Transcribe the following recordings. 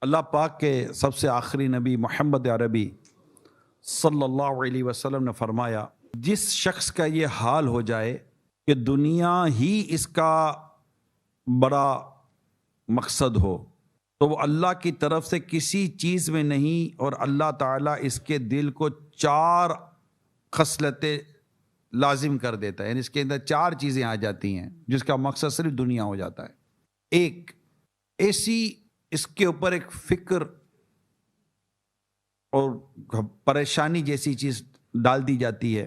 اللہ پاک کے سب سے آخری نبی محمد عربی صلی اللہ علیہ وسلم نے فرمایا، جس شخص کا یہ حال ہو جائے کہ دنیا ہی اس کا بڑا مقصد ہو تو وہ اللہ کی طرف سے کسی چیز میں نہیں، اور اللہ تعالیٰ اس کے دل کو 4 خصلتیں لازم کر دیتا ہے، یعنی اس کے اندر 4 چیزیں آ جاتی ہیں جس کا مقصد صرف دنیا ہو جاتا ہے۔ ایک ایسی اس کے اوپر ایک فکر اور پریشانی جیسی چیز ڈال دی جاتی ہے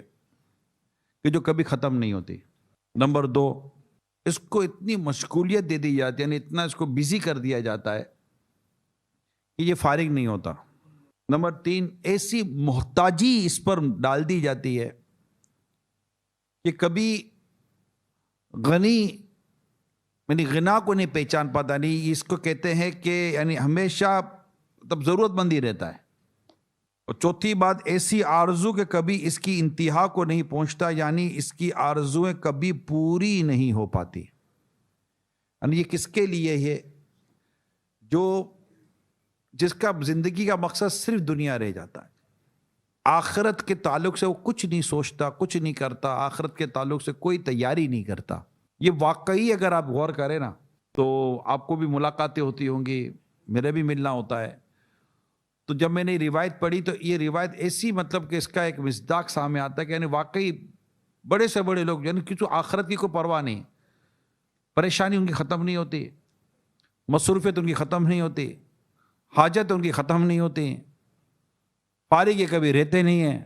کہ جو کبھی ختم نہیں ہوتی۔ نمبر 2، اس کو اتنی مشغولیت دے دی جاتی ہے، یعنی اتنا اس کو بزی کر دیا جاتا ہے کہ یہ فارغ نہیں ہوتا۔ نمبر 3، ایسی محتاجی اس پر ڈال دی جاتی ہے کہ کبھی غنی یعنی غنا کو نہیں پہچان پاتا، نہیں، اس کو کہتے ہیں کہ یعنی ہمیشہ تب ضرورت مند ہی رہتا ہے۔ اور چوتھی بات، ایسی آرزو کہ کبھی اس کی انتہا کو نہیں پہنچتا، یعنی اس کی آرزویں کبھی پوری نہیں ہو پاتی۔ یعنی یہ کس کے لیے ہے؟ جس کا زندگی کا مقصد صرف دنیا رہ جاتا ہے، آخرت کے تعلق سے وہ کچھ نہیں سوچتا، کچھ نہیں کرتا، آخرت کے تعلق سے کوئی تیاری نہیں کرتا۔ یہ واقعی اگر آپ غور کریں نا تو آپ کو بھی ملاقاتیں ہوتی ہوں گی، میرے بھی ملنا ہوتا ہے۔ تو جب میں نے روایت پڑھی تو یہ روایت ایسی مطلب کہ اس کا ایک مصداق سامنے آتا ہے کہ یعنی واقعی بڑے سے بڑے لوگ یعنی کچھ آخرت کی کوئی پرواہ نہیں، پریشانی ان کی ختم نہیں ہوتی، مصروفیت ان کی ختم نہیں ہوتی، حاجت ان کی ختم نہیں ہوتی، فارغ کبھی رہتے نہیں ہیں،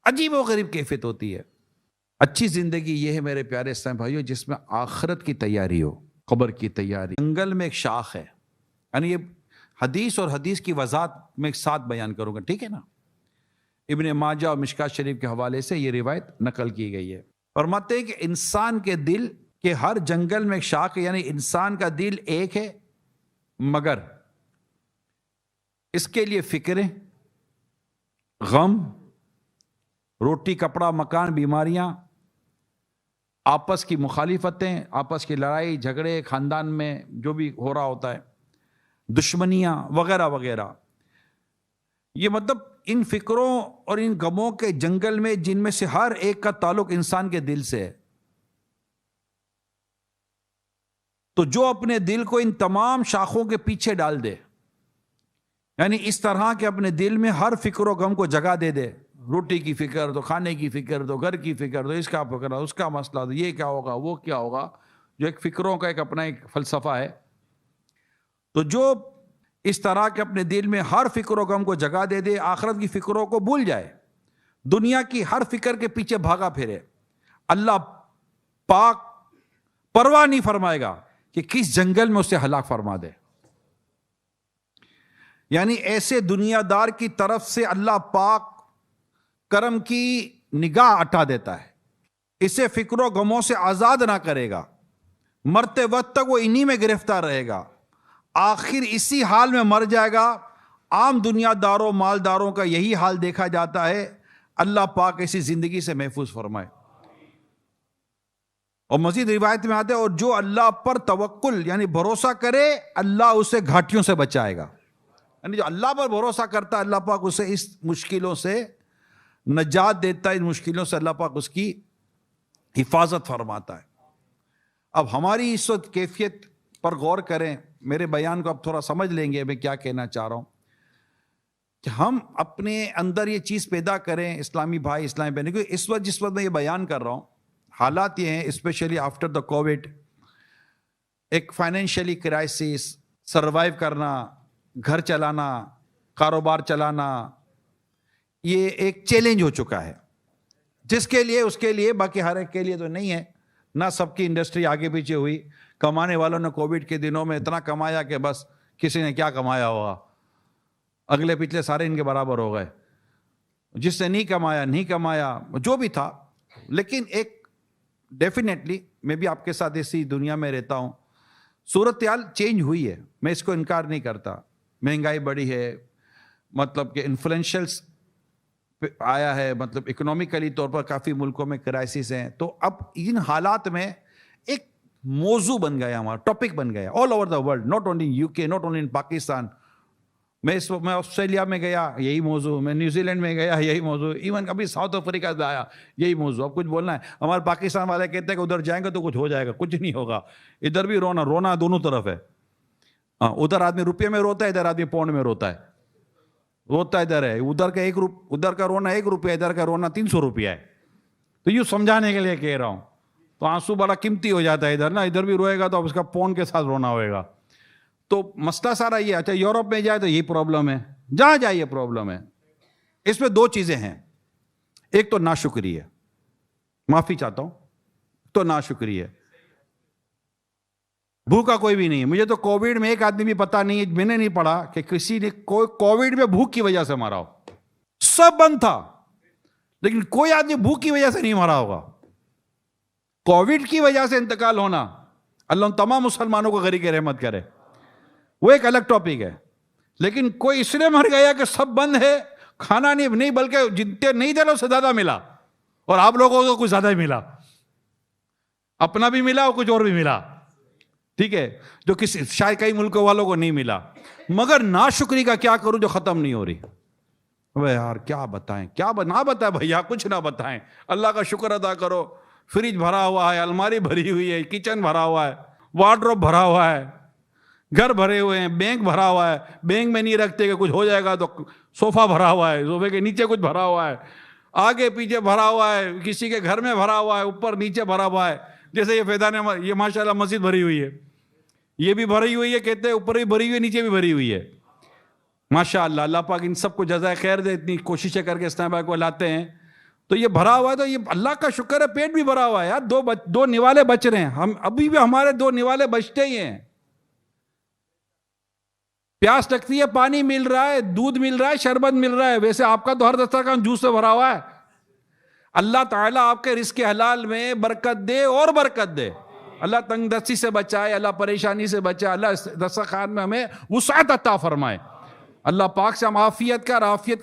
عجیب و غریب کیفیت ہوتی ہے۔ اچھی زندگی یہ ہے میرے پیارے اسلام بھائیوں جس میں آخرت کی تیاری ہو، قبر کی تیاری۔ جنگل میں ایک شاخ ہے، یعنی یہ حدیث اور حدیث کی وضاحت میں ایک ساتھ بیان کروں گا، ٹھیک ہے نا؟ ابن ماجہ اور مشکات شریف کے حوالے سے یہ روایت نقل کی گئی ہے۔ فرماتے ہیں کہ انسان کے دل کے ہر جنگل میں ایک شاخ ہے، یعنی انسان کا دل ایک ہے مگر اس کے لیے فکریں، غم، روٹی کپڑا مکان، بیماریاں، آپس کی مخالفتیں، آپس کی لڑائی جھگڑے، خاندان میں جو بھی ہو رہا ہوتا ہے، دشمنیاں وغیرہ وغیرہ، یہ مطلب ان فکروں اور ان غموں کے جنگل میں جن میں سے ہر ایک کا تعلق انسان کے دل سے ہے۔ تو جو اپنے دل کو ان تمام شاخوں کے پیچھے ڈال دے، یعنی اس طرح کے اپنے دل میں ہر فکر و غم کو جگہ دے دے، روٹی کی فکر، تو کھانے کی فکر، تو گھر کی فکر، تو اس کا فکر، اس کا مسئلہ، تو یہ کیا ہوگا، وہ کیا ہوگا، جو ایک فکروں کا ایک اپنا ایک فلسفہ ہے۔ تو جو اس طرح کے اپنے دل میں ہر فکر و غم کو جگہ دے دے، آخرت کی فکروں کو بھول جائے، دنیا کی ہر فکر کے پیچھے بھاگا پھرے، اللہ پاک پرواہ نہیں فرمائے گا کہ کس جنگل میں اسے ہلاک فرما دے۔ یعنی ایسے دنیا دار کی طرف سے اللہ پاک کرم کی نگاہ ہٹا دیتا ہے، اسے فکر و غموں سے آزاد نہ کرے گا، مرتے وقت تک وہ انہی میں گرفتار رہے گا، آخر اسی حال میں مر جائے گا۔ عام دنیا داروں مالداروں کا یہی حال دیکھا جاتا ہے، اللہ پاک ایسی زندگی سے محفوظ فرمائے۔ اور مزید روایت میں آتے ہیں، اور جو اللہ پر توکل یعنی بھروسہ کرے اللہ اسے گھاٹیوں سے بچائے گا، یعنی جو اللہ پر بھروسہ کرتا ہے اللہ پاک اسے اس مشکلوں سے نجات دیتا ہے، ان مشکلوں سے اللہ پاک اس کی حفاظت فرماتا ہے۔ اب ہماری اس وقت کیفیت پر غور کریں، میرے بیان کو اب تھوڑا سمجھ لیں گے میں کیا کہنا چاہ رہا ہوں، کہ ہم اپنے اندر یہ چیز پیدا کریں، اسلامی بھائی اسلامی بہنیں، کیونکہ اس وقت جس وقت میں یہ بیان کر رہا ہوں حالات یہ ہیں، اسپیشلی آفٹر دا کووڈ، ایک فائنینشیلی کرائسس، سروائیو کرنا، گھر چلانا، کاروبار چلانا، یہ ایک چیلنج ہو چکا ہے، جس کے لیے اس کے لیے، باقی ہر ایک کے لیے تو نہیں ہے، نہ سب کی انڈسٹری آگے پیچھے ہوئی، کمانے والوں نے کووڈ کے دنوں میں اتنا کمایا کہ بس کسی نے کیا کمایا ہوگا، اگلے پچھلے سارے ان کے برابر ہو گئے، جس نے نہیں کمایا نہیں کمایا، جو بھی تھا۔ لیکن ایک ڈیفینیٹلی میں بھی آپ کے ساتھ اسی دنیا میں رہتا ہوں، صورتحال چینج ہوئی ہے، میں اس کو انکار نہیں کرتا، مہنگائی بڑھی ہے، مطلب کہ انفلوئنشلس آیا ہے، مطلب اکنومیکلی طور پر کافی ملکوں میں کرائسس ہیں۔ تو اب ان حالات میں ایک موضوع بن گیا, ہمارا ٹاپک بن گیا all over the world, not only you کے, ناٹ اونلی ان پاکستان. میں آسٹریلیا میں گیا یہی موضوع, میں نیوزی لینڈ میں گیا یہی موضوع, ایون ابھی ساؤتھ افریقہ سے آیا یہی موضوع. اب کچھ بولنا ہے, ہمارے پاکستان والے کہتے ہیں کہ ادھر جائیں گے تو کچھ ہو جائے گا, کچھ نہیں ہوگا. ادھر بھی رونا دونوں طرف ہے. ادھر آدمی روپے میں روتا ہے, ادھر آدمی پاؤنڈ میں روتا ہے. روتا ادھر ہے, ادھر کا رونا 1 روپیہ, ادھر کا رونا 300 روپیہ ہے. تو یوں سمجھانے کے لیے کہہ رہا ہوں. تو آنسو بڑا قیمتی ہو جاتا ہے ادھر نا, ادھر بھی روئے گا تو اب اس کا پاؤنڈ کے ساتھ رونا ہوئے گا. تو مسئلہ سارا یہ. اچھا یورپ میں جائے تو یہی پرابلم ہے, جہاں جائے یہ پرابلم ہے. اس میں 2 چیزیں ہیں. ایک تو ناشکری ہے, معافی چاہتا ہوں, تو ناشکری ہے. بھوکا کوئی بھی نہیں ہے. مجھے تو کووڈ میں ایک آدمی بھی پتا نہیں ہے, میں نے نہیں پڑھا کہ کسی نے کووڈ میں بھوک کی وجہ سے مارا ہو. سب بند تھا لیکن کوئی آدمی بھوک کی وجہ سے نہیں مارا ہوگا. کووڈ کی وجہ سے انتقال ہونا, اللہ تمام مسلمانوں کو غریق رحمت کرے, وہ ایک الگ ٹاپک ہے. لیکن کوئی اس لیے مر گیا کہ سب بند ہے, کھانا نہیں بلکہ جتنے نہیں تھے اس سے زیادہ ملا, اور آپ لوگوں کو کچھ زیادہ ہی ملا, اپنا بھی ملا اور کچھ اور بھی ملا. ٹھیک ہے, جو کسی شاید کئی ملکوں والوں کو نہیں ملا. مگر ناشکری کا کیا کروں جو ختم نہیں ہو رہی. یار کیا بتائیں, نہ بتائیں بھیا, کچھ نہ بتائیں. اللہ کا شکر ادا کرو, فریج بھرا ہوا ہے, الماری بھری ہوئی ہے, کچن بھرا ہوا ہے, وارڈروب بھرا ہوا ہے, گھر بھرے ہوئے ہیں, بینک بھرا ہوا ہے. بینک میں نہیں رکھتے کہ کچھ ہو جائے گا, تو صوفہ بھرا ہوا ہے, صوفے کے نیچے کچھ بھرا ہوا ہے, آگے پیچھے بھرا ہوا ہے, کسی کے گھر میں بھرا ہوا ہے, اوپر نیچے بھرا ہوا ہے. جیسے یہ فیضان, یہ ماشاءاللہ مسجد بھری ہوئی ہے, یہ بھی بھری ہوئی ہے, کہتے ہیں اوپر بھی بھری ہوئی ہے, نیچے بھی بھری ہوئی ہے. ماشاءاللہ, اللہ پاک ان سب کو جزائے خیر دے, اتنی کوششیں کر کے اسلام آباد کو لاتے ہیں. تو یہ بھرا ہوا ہے, تو یہ اللہ کا شکر ہے, پیٹ بھی بھرا ہوا ہے یار. 2 نوالے بچ رہے ہیں, ہم ابھی بھی ہمارے 2 نوالے بچتے ہی ہیں. پیاس لگتی ہے, پانی مل رہا ہے, دودھ مل رہا ہے, شربت مل رہا ہے. ویسے آپ کا تو ہر دسترخوان جوس سے بھرا ہوا ہے. اللہ تعالیٰ آپ کے رزق حلال میں برکت دے اور برکت دے. اللہ تنگ دستی سے بچائے, اللہ پریشانی سے بچائے, اللہ دسترخوان میں ہمیں وسعت عطا فرمائے. اللہ پاک سے ہم عافیت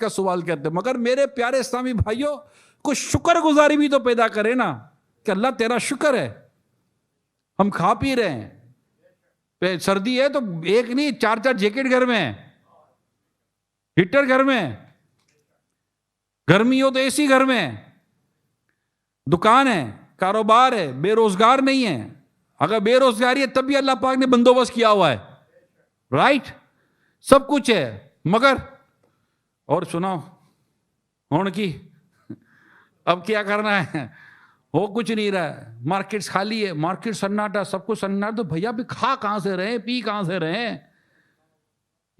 کا سوال کرتے. مگر میرے پیارے اسلامی بھائیوں, کچھ شکر گزاری بھی تو پیدا کرے نا, کہ اللہ تیرا شکر ہے ہم کھا پی رہے ہیں. سردی ہے تو 1 نہیں 4 جیکٹ گھر میں ہے, ہیٹر گھر میں, گرمی ہو تو AC گھر میں, دکان ہے, کاروبار ہے, بے روزگار نہیں ہے. اگر بے روزگاری ہے تب بھی اللہ پاک نے بندوبست کیا ہوا ہے, رائٹ, سب کچھ ہے. مگر اور سناؤ ہون کی, اب کیا کرنا ہے, ہو کچھ نہیں رہا ہے. مارکیٹس خالی ہے, مارکیٹ سناٹا, سب کچھ سناٹا. تو بھیا بھی کھا کہاں سے رہے, پی کہاں سے رہے,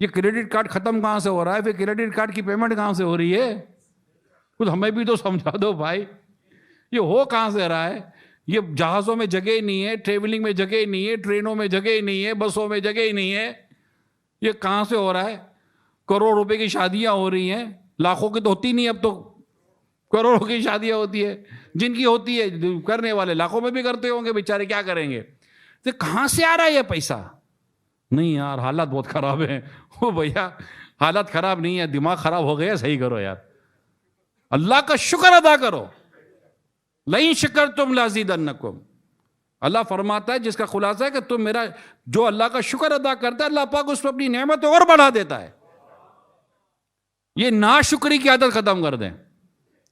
یہ کریڈٹ کارڈ ختم کہاں سے ہو رہا ہے, پھر کریڈٹ کارڈ کی پیمنٹ کہاں سے ہو رہی ہے, کچھ ہمیں بھی تو سمجھا دو بھائی. یہ ہو کہاں سے رہا ہے, یہ جہازوں میں جگہ ہی نہیں ہے, ٹریولنگ میں جگہ ہی نہیں ہے, ٹرینوں میں جگہ ہی نہیں ہے, بسوں میں جگہ ہی نہیں ہے. یہ کہاں سے ہو رہا ہے. کروڑ روپے کی شادیاں ہو رہی ہیں, لاکھوں کی تو ہوتی نہیں, اب تو کروڑوں کی شادیاں ہوتی ہے. جن کی ہوتی ہے کرنے والے لاکھوں میں بھی کرتے ہوں گے, بیچارے کیا کریں گے. تو کہاں سے آ رہا ہے یہ پیسہ. نہیں یار حالات بہت خراب ہیں. او بھیا حالات خراب نہیں ہے, دماغ خراب ہو گیا, صحیح کرو یار, اللہ کا شکر ادا کرو. لئن شکرتم لازیدنکم. اللہ فرماتا ہے, جس کا خلاصہ ہے کہ تم میرا جو اللہ کا شکر ادا کرتا ہے, اللہ پاک اس پہ اپنی نعمت اور بڑھا دیتا ہے. یہ ناشکری کی عادت ختم کر دیں,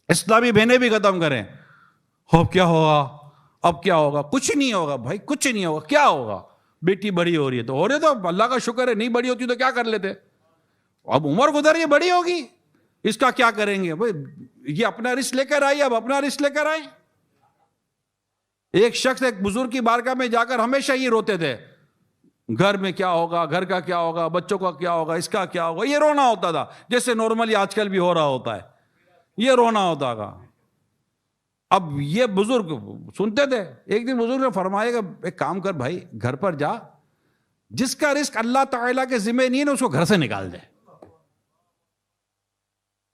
اسلامی بہنیں بھی ختم کریں. اب کیا ہوگا, اب کیا ہوگا, کچھ نہیں ہوگا بھائی, کچھ نہیں ہوگا. کیا ہوگا, بیٹی بڑی ہو رہی ہے تو ہو رہی ہے, تو اللہ کا شکر ہے. نہیں بڑی ہوتی تو کیا کر لیتے, اب عمر گزر رہی ہے, بڑی ہوگی, اس کا کیا کریں گے بھائی. یہ اپنا رزق لے کر آئی, اب اپنا رزق لے کر آئیں. ایک شخص ایک بزرگ کی بارگاہ میں جا کر ہمیشہ یہ روتے تھے, گھر میں کیا ہوگا, گھر کا کیا ہوگا, بچوں کا کیا ہوگا, اس کا کیا ہوگا. یہ رونا ہوتا تھا, جیسے نارملی آج کل بھی ہو رہا ہوتا ہے, یہ رونا ہوتا تھا. اب یہ بزرگ سنتے تھے. ایک دن بزرگ نے فرمایا کہ ایک کام کر بھائی, گھر پر جا, جس کا رزق اللہ تعالیٰ کے ذمہ نہیں ہے نا, اس کو گھر سے نکال دے.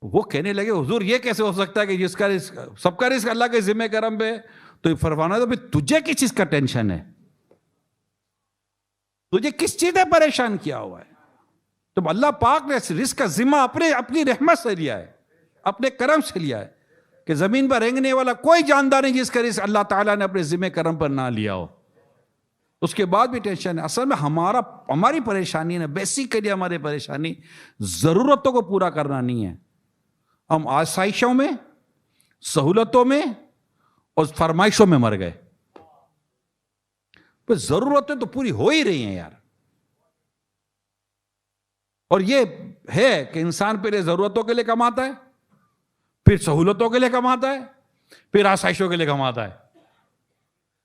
وہ کہنے لگے حضور یہ کیسے ہو سکتا ہے کہ جس کا رزق, سب کا رزق اللہ کے ذمہ کرم پہ. تو فرمانا تو تجھے کس چیز کا ٹینشن ہے, تجھے کس چیز نے پریشان کیا ہوا ہے. تو اللہ پاک نے رزق کا ذمہ اپنی رحمت سے لیا ہے, اپنے کرم سے لیا ہے, کہ زمین پر رینگنے والا کوئی جاندار نہیں جس کا رزق اللہ تعالیٰ نے اپنے ذمہ کرم پر نہ لیا ہو. اس کے بعد بھی ٹینشن ہے. اصل میں ہماری پریشانی ہے، بیسیکلی ہماری پریشانی ضرورتوں کو پورا کرنا نہیں ہے. ہم آسائشوں میں، سہولتوں میں اور فرمائشوں میں مر گئے. پھر ضرورتیں تو پوری ہو ہی رہی ہیں یار. اور یہ ہے کہ انسان پہلے ضرورتوں کے لیے کماتا ہے، پھر سہولتوں کے لیے کماتا ہے، پھر آسائشوں کے لیے کماتا ہے.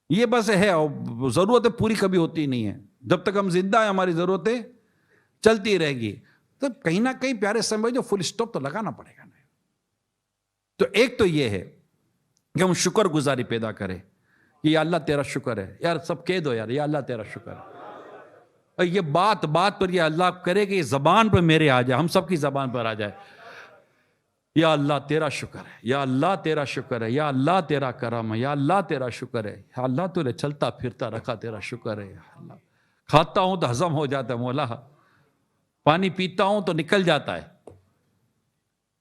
یہ بس ہے. اور ضرورتیں پوری کبھی ہوتی نہیں ہیں. جب تک ہم زندہ ہیں ہماری ضرورتیں چلتی رہے گی. تو کہیں نہ کہیں پیارے سمجھ جو فل اسٹاپ تو لگانا پڑے گا. تو ایک تو یہ ہے کہ ہم شکر گزاری پیدا کریں کہ یا اللہ تیرا شکر ہے. یار سب کہہ دو یار، یا اللہ تیرا شکر ہے. اور یہ بات پر یہ اللہ کرے کہ یہ زبان پہ میرے آ جائے، ہم سب کی زبان پر آ جائے. یا اللہ تیرا شکر ہے، یا اللہ تیرا شکر ہے، یا اللہ تیرا کرم ہے، یا اللہ تیرا شکر ہے. یا اللہ تو نے چلتا پھرتا رکھا، تیرا شکر ہے. یا اللہ کھاتا ہوں تو ہضم ہو جاتا ہے مولا، پانی پیتا ہوں تو نکل جاتا ہے.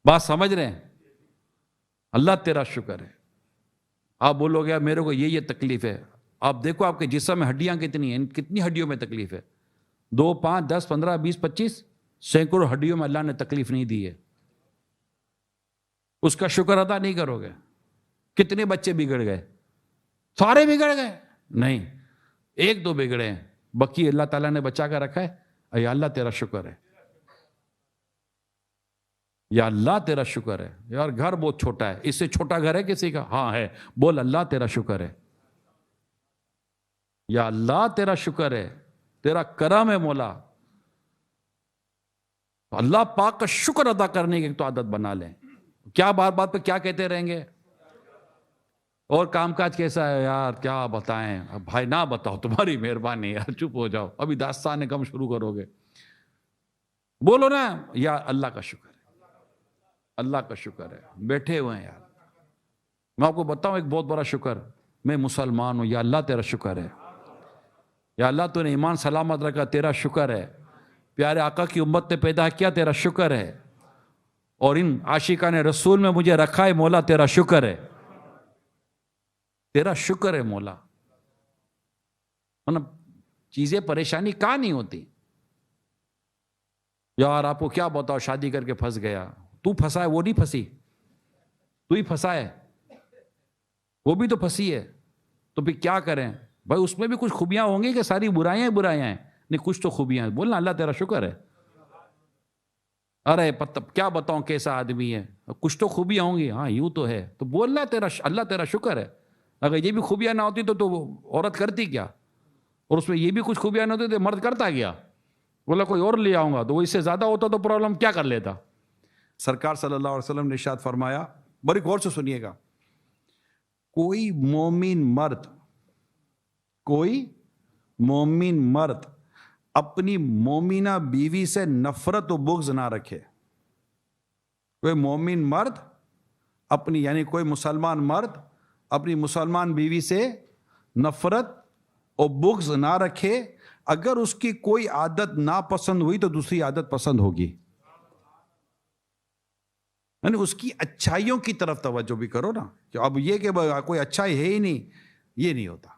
بات سمجھ رہے ہیں؟ اللہ تیرا شکر ہے. آپ بولو گے میرے کو یہ تکلیف ہے. آپ دیکھو آپ کے جسم میں ہڈیاں کتنی ہیں، کتنی ہڈیوں میں تکلیف ہے. 2 5 10 15 20 25 سینکڑوں ہڈیوں میں اللہ نے تکلیف نہیں دی ہے. اس کا شکر ادا نہیں کرو گے. کتنے بچے بگڑ گئے؟ سارے بگڑ گئے؟ نہیں، 1 2 بگڑے ہیں، باقی اللہ تعالیٰ نے بچا کر رکھا ہے. یا اللہ تیرا شکر ہے، یا اللہ تیرا شکر ہے. یار گھر بہت چھوٹا ہے، اس سے چھوٹا گھر ہے کسی کا؟ ہاں ہے. بول اللہ تیرا شکر ہے. یا اللہ تیرا شکر ہے، تیرا کرم ہے مولا. اللہ پاک کا شکر ادا کرنے کی تو عادت بنا لیں. کیا بات پہ کیا کہتے رہیں گے؟ اور کام کاج کیسا ہے یار؟ کیا بتائیں بھائی؟ نہ بتاؤ، تمہاری مہربانی یار، چپ ہو جاؤ. ابھی داستان کم شروع کرو گے. بولو نا یا اللہ کا شکر ہے، اللہ کا شکر ہے. بیٹھے ہوئے ہیں یار. میں آپ کو بتاؤں ایک بہت بڑا شکر، میں مسلمان ہوں. یا اللہ تیرا شکر ہے. یا اللہ تو نے ایمان سلامت رکھا، تیرا شکر ہے. پیارے آقا کی امت نے پیدا کیا، تیرا شکر ہے. اور ان عاشقان رسول میں مجھے رکھا ہے مولا، تیرا شکر ہے. تیرا شکر ہے مولا. چیزیں پریشانی کہاں نہیں ہوتی یار. آپ کو کیا بتاؤ، شادی کر کے پھنس گیا. تو پھنسا ہے، وہ نہیں پھنسی، تو ہی پھنسا ہے. وہ بھی تو پھنسی ہے. تو پھر کیا کریں بھائی؟ اس میں بھی کچھ خوبیاں ہوں گی کہ ساری برائیاں ہیں؟ نہیں، کچھ تو خوبیاں ہیں. بولنا اللہ تیرا شکر ہے. ارے کیا بتاؤں کیسا آدمی ہے، کچھ تو خوبیاں ہوں گی. ہاں یوں تو ہے. تو بولنا اللہ تیرا شکر ہے. اگر یہ بھی خوبیاں نہ ہوتی تو عورت کرتی کیا؟ اور اس میں یہ بھی کچھ خوبیاں نہ ہوتی تو مرد کرتا کیا؟ بولا کوئی اور لے آؤں گا، تو وہ اس سے زیادہ ہوتا تو پرابلم کیا کر لیتا. سرکار صلی اللہ علیہ وسلم نے ارشاد فرمایا، بڑی غور سے سنیے گا، کوئی مومن مرد اپنی مومنہ بیوی سے نفرت و بغض نہ رکھے. کوئی مومن مرد یعنی کوئی مسلمان مرد اپنی مسلمان بیوی سے نفرت اور بغض نہ رکھے. اگر اس کی کوئی عادت ناپسند ہوئی تو دوسری عادت پسند ہوگی. یعنی اس کی اچھائیوں کی طرف توجہ بھی کرو نا. کہ اب یہ کہ کوئی اچھائی ہے ہی نہیں، یہ نہیں ہوتا.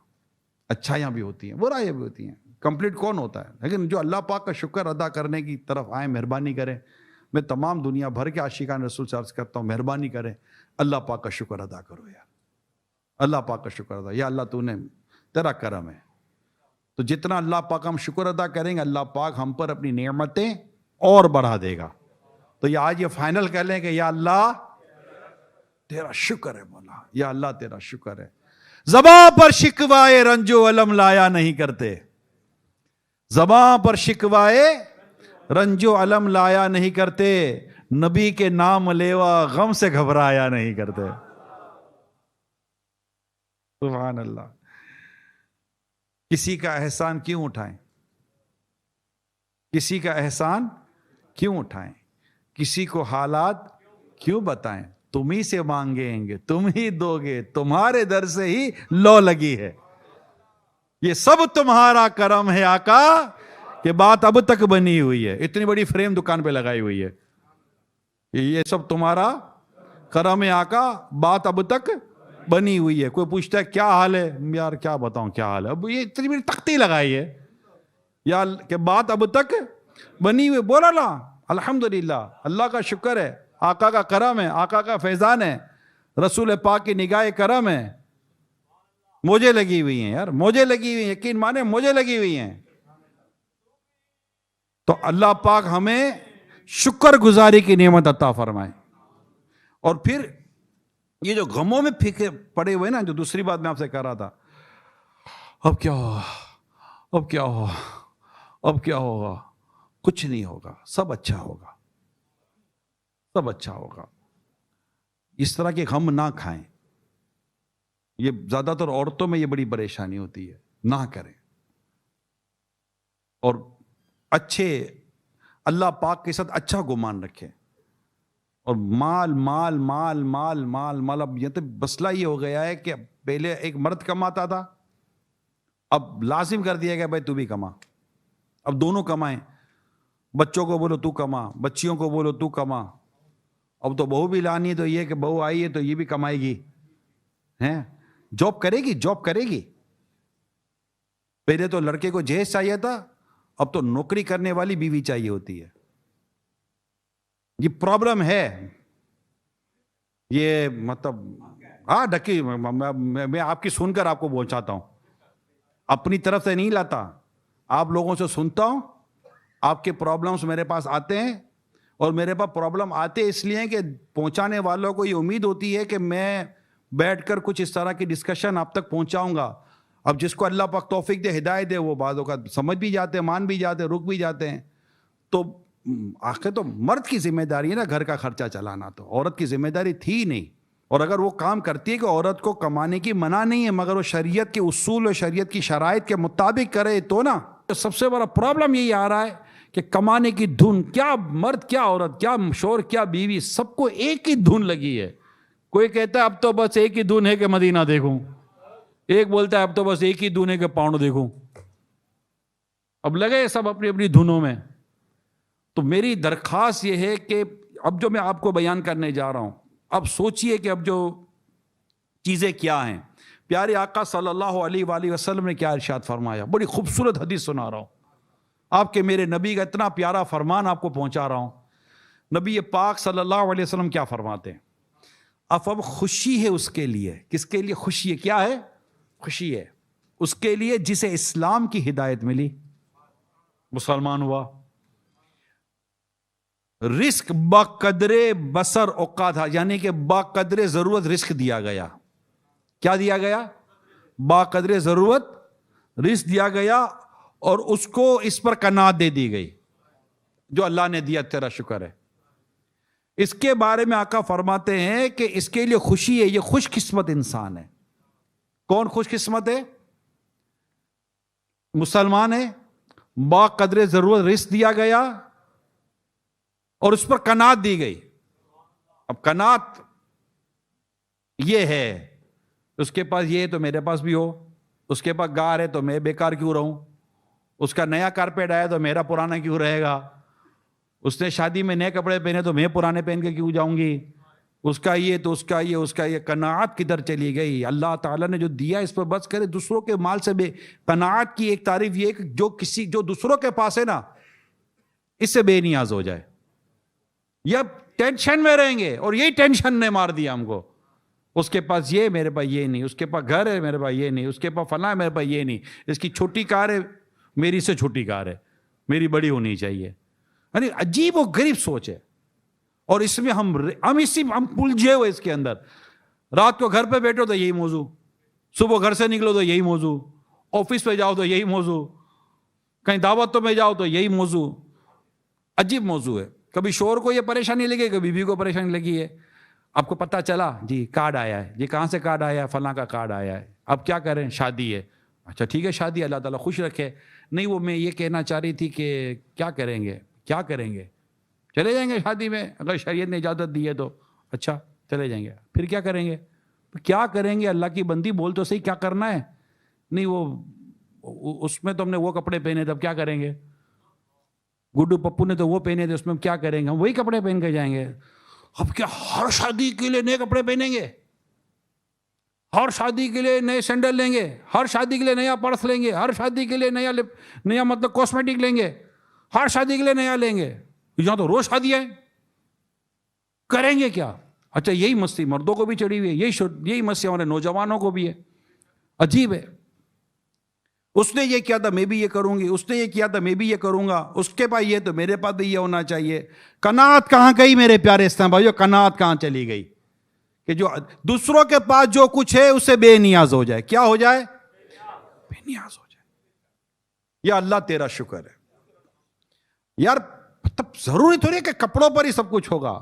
اچھائیاں بھی ہوتی ہیں، برائیاں بھی ہوتی ہیں. کمپلیٹ کون ہوتا ہے؟ لیکن جو اللہ پاک کا شکر ادا کرنے کی طرف آئیں، مہربانی کریں. میں تمام دنیا بھر کے عاشقان رسول سے عرض کرتا ہوں، مہربانی کریں اللہ پاک کا شکر ادا کرو یار. اللہ پاک کا شکر ادا. یا اللہ تو نے تیرا کرم ہے. تو جتنا اللہ پاک ہم شکر ادا کریں گے، اللہ پاک ہم پر اپنی نعمتیں اور بڑھا دے گا. تو یہ آج یہ فائنل کر لیں کہ یا اللہ تیرا شکر ہے مولا، یا اللہ تیرا شکر ہے. زباں پر شکوائے رنج و الم لایا نہیں کرتے. زباں پر شکوائے رنج و الم لایا نہیں کرتے. نبی کے نام لیوا غم سے گھبرایا نہیں کرتے. سبحان اللہ. کسی کا احسان کیوں اٹھائیں؟ کسی کا احسان کیوں اٹھائیں؟ کسی کو حالات کیوں بتائیں؟ تم ہی سے مانگیں گے، تم ہی دو گے، تمہارے در سے ہی لو لگی ہے. یہ سب تمہارا کرم ہے آقا کہ بات اب تک بنی ہوئی ہے. اتنی بڑی فریم دکان پہ لگائی ہوئی ہے. یہ سب تمہارا کرم ہے آقا، بات اب تک بنی ہوئی ہے. کوئی پوچھتا ہے کیا حال ہے, یار کیا بتاؤں کیا حال ہے, اب یہ اتنی بڑی تختی لگائی ہے یا کہ بات اب تک بنی ہوئی. بولا نا الحمدللہ, اللہ کا شکر ہے, آقا کا کرم ہے, آقا کا فیضان ہے, رسول پاک کی نگاہ کرم ہے. موجیں لگی ہوئی ہیں یار, موجیں لگی ہوئی ہیں, یقین مانے موجیں لگی ہوئی ہیں. تو اللہ پاک ہمیں شکر گزاری کی نعمت عطا فرمائے. اور پھر یہ جو غموں میں پھیکے پڑے ہوئے نا, جو دوسری بات میں آپ سے کہہ رہا تھا, اب کیا ہوگا, اب کیا ہوگا, اب کیا ہوگا, کچھ نہیں ہوگا, سب اچھا ہوگا, سب اچھا ہوگا. اس طرح کے غم نہ کھائیں. یہ زیادہ تر عورتوں میں یہ بڑی پریشانی ہوتی ہے, نہ کریں. اور اچھے اللہ پاک کے ساتھ اچھا گمان رکھیں. اور مال مال مال مال مال مال, اب یہ تو مسئلہ یہ ہو گیا ہے کہ پہلے ایک مرد کماتا تھا, اب لازم کر دیا گیا بھائی تو بھی کما. اب دونوں کمائیں, بچوں کو بولو تو کما, بچیوں کو بولو تو کما. اب تو بہو بھی لانی ہے تو یہ کہ بہو آئی ہے تو یہ بھی کمائے گی, ہیں جاب کرے گی, جاب کرے گی. پہلے تو لڑکے کو جہیز چاہیے تھا, اب تو نوکری کرنے والی بیوی چاہیے ہوتی ہے. یہ پرابلم ہے. یہ مطلب ہاں ڈکی, میں آپ کی سن کر آپ کو پہنچاتا ہوں, اپنی طرف سے نہیں لاتا, آپ لوگوں سے سنتا ہوں. آپ کے پرابلمس میرے پاس آتے ہیں, اور میرے پاس پرابلم آتے اس لیے کہ پہنچانے والوں کو یہ امید ہوتی ہے کہ میں بیٹھ کر کچھ اس طرح کی ڈسکشن آپ تک پہنچاؤں گا. اب جس کو اللہ پاک توفیق دے, ہدایت دے, وہ بعضوں کا سمجھ بھی جاتے ہیں, مان بھی جاتے ہیں, رک بھی جاتے ہیں. تو آخر تو مرد کی ذمہ داری ہے نا گھر کا خرچہ چلانا, تو عورت کی ذمہ داری تھی نہیں. اور اگر وہ کام کرتی ہے کہ عورت کو کمانے کی منع نہیں ہے, مگر وہ شریعت کے اصول اور شریعت کی شرائط کے مطابق کرے تو نا. سب سے بڑا پرابلم یہی آ رہا ہے کہ کمانے کی دھن, کیا مرد کیا عورت, کیا شوہر کیا بیوی, سب کو ایک ہی دھن لگی ہے. کوئی کہتا ہے اب تو بس ایک ہی دھن ہے کہ مدینہ دیکھوں, ایک بولتا ہے اب تو بس ایک ہی دھن ہے کہ پاؤنڈ دیکھوں. اب لگے سب اپنی اپنی دھنوں میں. تو میری درخواست یہ ہے کہ اب جو میں آپ کو بیان کرنے جا رہا ہوں, اب سوچئے کہ اب جو چیزیں کیا ہیں. پیارے آقا صلی اللہ علیہ وآلہ وسلم نے کیا ارشاد فرمایا, بڑی خوبصورت حدیث سنا رہا ہوں آپ کے, میرے نبی کا اتنا پیارا فرمان آپ کو پہنچا رہا ہوں. نبی پاک صلی اللہ علیہ وسلم کیا فرماتے ہیں, اب خوشی ہے اس کے لیے, کس کے لیے خوشی ہے, کیا ہے خوشی ہے اس کے لیے جسے اسلام کی ہدایت ملی, مسلمان ہوا, رزق بقدر بسر اوقات, یعنی کہ بقدر ضرورت رزق دیا گیا. کیا دیا گیا, بقدر ضرورت رزق دیا گیا, اور اس کو اس پر قناعت دے دی گئی جو اللہ نے دیا, تیرا شکر ہے. اس کے بارے میں آقا فرماتے ہیں کہ اس کے لیے خوشی ہے, یہ خوش قسمت انسان ہے. کون خوش قسمت ہے, مسلمان ہے, بقدر ضرورت رزق دیا گیا اور اس پر قناعت دی گئی. اب قناعت یہ ہے, اس کے پاس یہ ہے تو میرے پاس بھی ہو, اس کے پاس گار ہے تو میں بیکار کیوں رہوں, اس کا نیا کارپیٹ آیا تو میرا پرانا کیوں رہے گا, اس نے شادی میں نئے کپڑے پہنے تو میں پرانے پہن کے کیوں جاؤں گی, اس کا یہ تو اس کا یہ, اس کا یہ. قناعت کدھر چلی گئی. اللہ تعالیٰ نے جو دیا اس پر بس کرے. دوسروں کے مال سے بے قناعت کی ایک تعریف یہ ہے کہ جو دوسروں کے پاس ہے نا, اس سے بے نیاز ہو جائے. یہ ٹینشن میں رہیں گے, اور یہی ٹینشن نے مار دیا ہم کو. اس کے پاس یہ, میرے پاس یہ نہیں, اس کے پاس گھر ہے, میرے پاس یہ نہیں, اس کے پاس فلاں ہے, میرے پاس یہ نہیں, اس کی چھوٹی کار ہے, میری سے چھوٹی کار ہے, میری بڑی ہونی چاہیے. یعنی عجیب و غریب سوچ ہے. اور اس میں ہم الجھے ہوئے اس کے اندر. رات کو گھر پہ بیٹھو تو یہی موضوع, صبح گھر سے نکلو تو یہی موضوع, آفس پہ جاؤ تو یہی موضوع, کہیں دعوتوں میں جاؤ تو یہی موضوع. عجیب موضوع ہے. کبھی شوہر کو یہ پریشانی لگی, کبھی بیوی کو پریشانی لگی ہے. آپ کو پتہ چلا جی کارڈ آیا ہے, جی کہاں سے کارڈ آیا ہے, فلاں کا کارڈ آیا ہے, اب کیا کریں, شادی ہے. اچھا ٹھیک ہے شادی, اللہ تعالیٰ خوش رکھے. نہیں وہ میں یہ کہنا چاہ رہی تھی کہ کیا کریں گے, کیا کریں گے, چلے جائیں گے شادی میں, اگر شریعت نے اجازت دی ہے تو. اچھا چلے جائیں گے, پھر کیا کریں گے, کیا کریں گے, اللہ کی بندی بول تو صحیح, کیا کرنا ہے. نہیں وہ اس میں تو ہم نے وہ کپڑے پہنے تھے, اب کیا کریں گے. گڈو پپو نے تو وہ پہنے تھے, اس میں کیا کریں گے, ہم وہی کپڑے پہن کے جائیں گے. اب کیا ہر شادی کے لیے نئے کپڑے پہنیں گے. ہر شادی کے لیے نئے سینڈل لیں گے، ہر شادی کے لیے نیا پرس لیں گے، ہر شادی کے لیے نیا مطلب کاسمیٹک لیں گے، ہر شادی کے لیے نیا لیں گے. یہاں تو روز شادیاں ہیں، کریں گے کیا؟ اچھا یہی مستی مردوں کو بھی چڑھی ہوئی ہے، یہی مستی ہمارے نوجوانوں کو بھی ہے. عجیب ہے. اس نے یہ کیا تھا میں بھی یہ کروں گی، اس نے یہ کیا تھا میں بھی یہ کروں گا، اس کے پاس یہ تو میرے پاس بھی یہ ہونا چاہیے. قناعت کہاں گئی میرے پیارے اسلام بھائیو؟ قناعت کہاں چلی گئی؟ کہ جو دوسروں کے پاس جو کچھ ہے اسے بے نیاز ہو جائے. کیا ہو جائے؟ بے نیاز ہو جائے. یا اللہ تیرا شکر ہے. یار مطلب ضروری تھوڑی ہے کہ کپڑوں پر ہی سب کچھ ہوگا.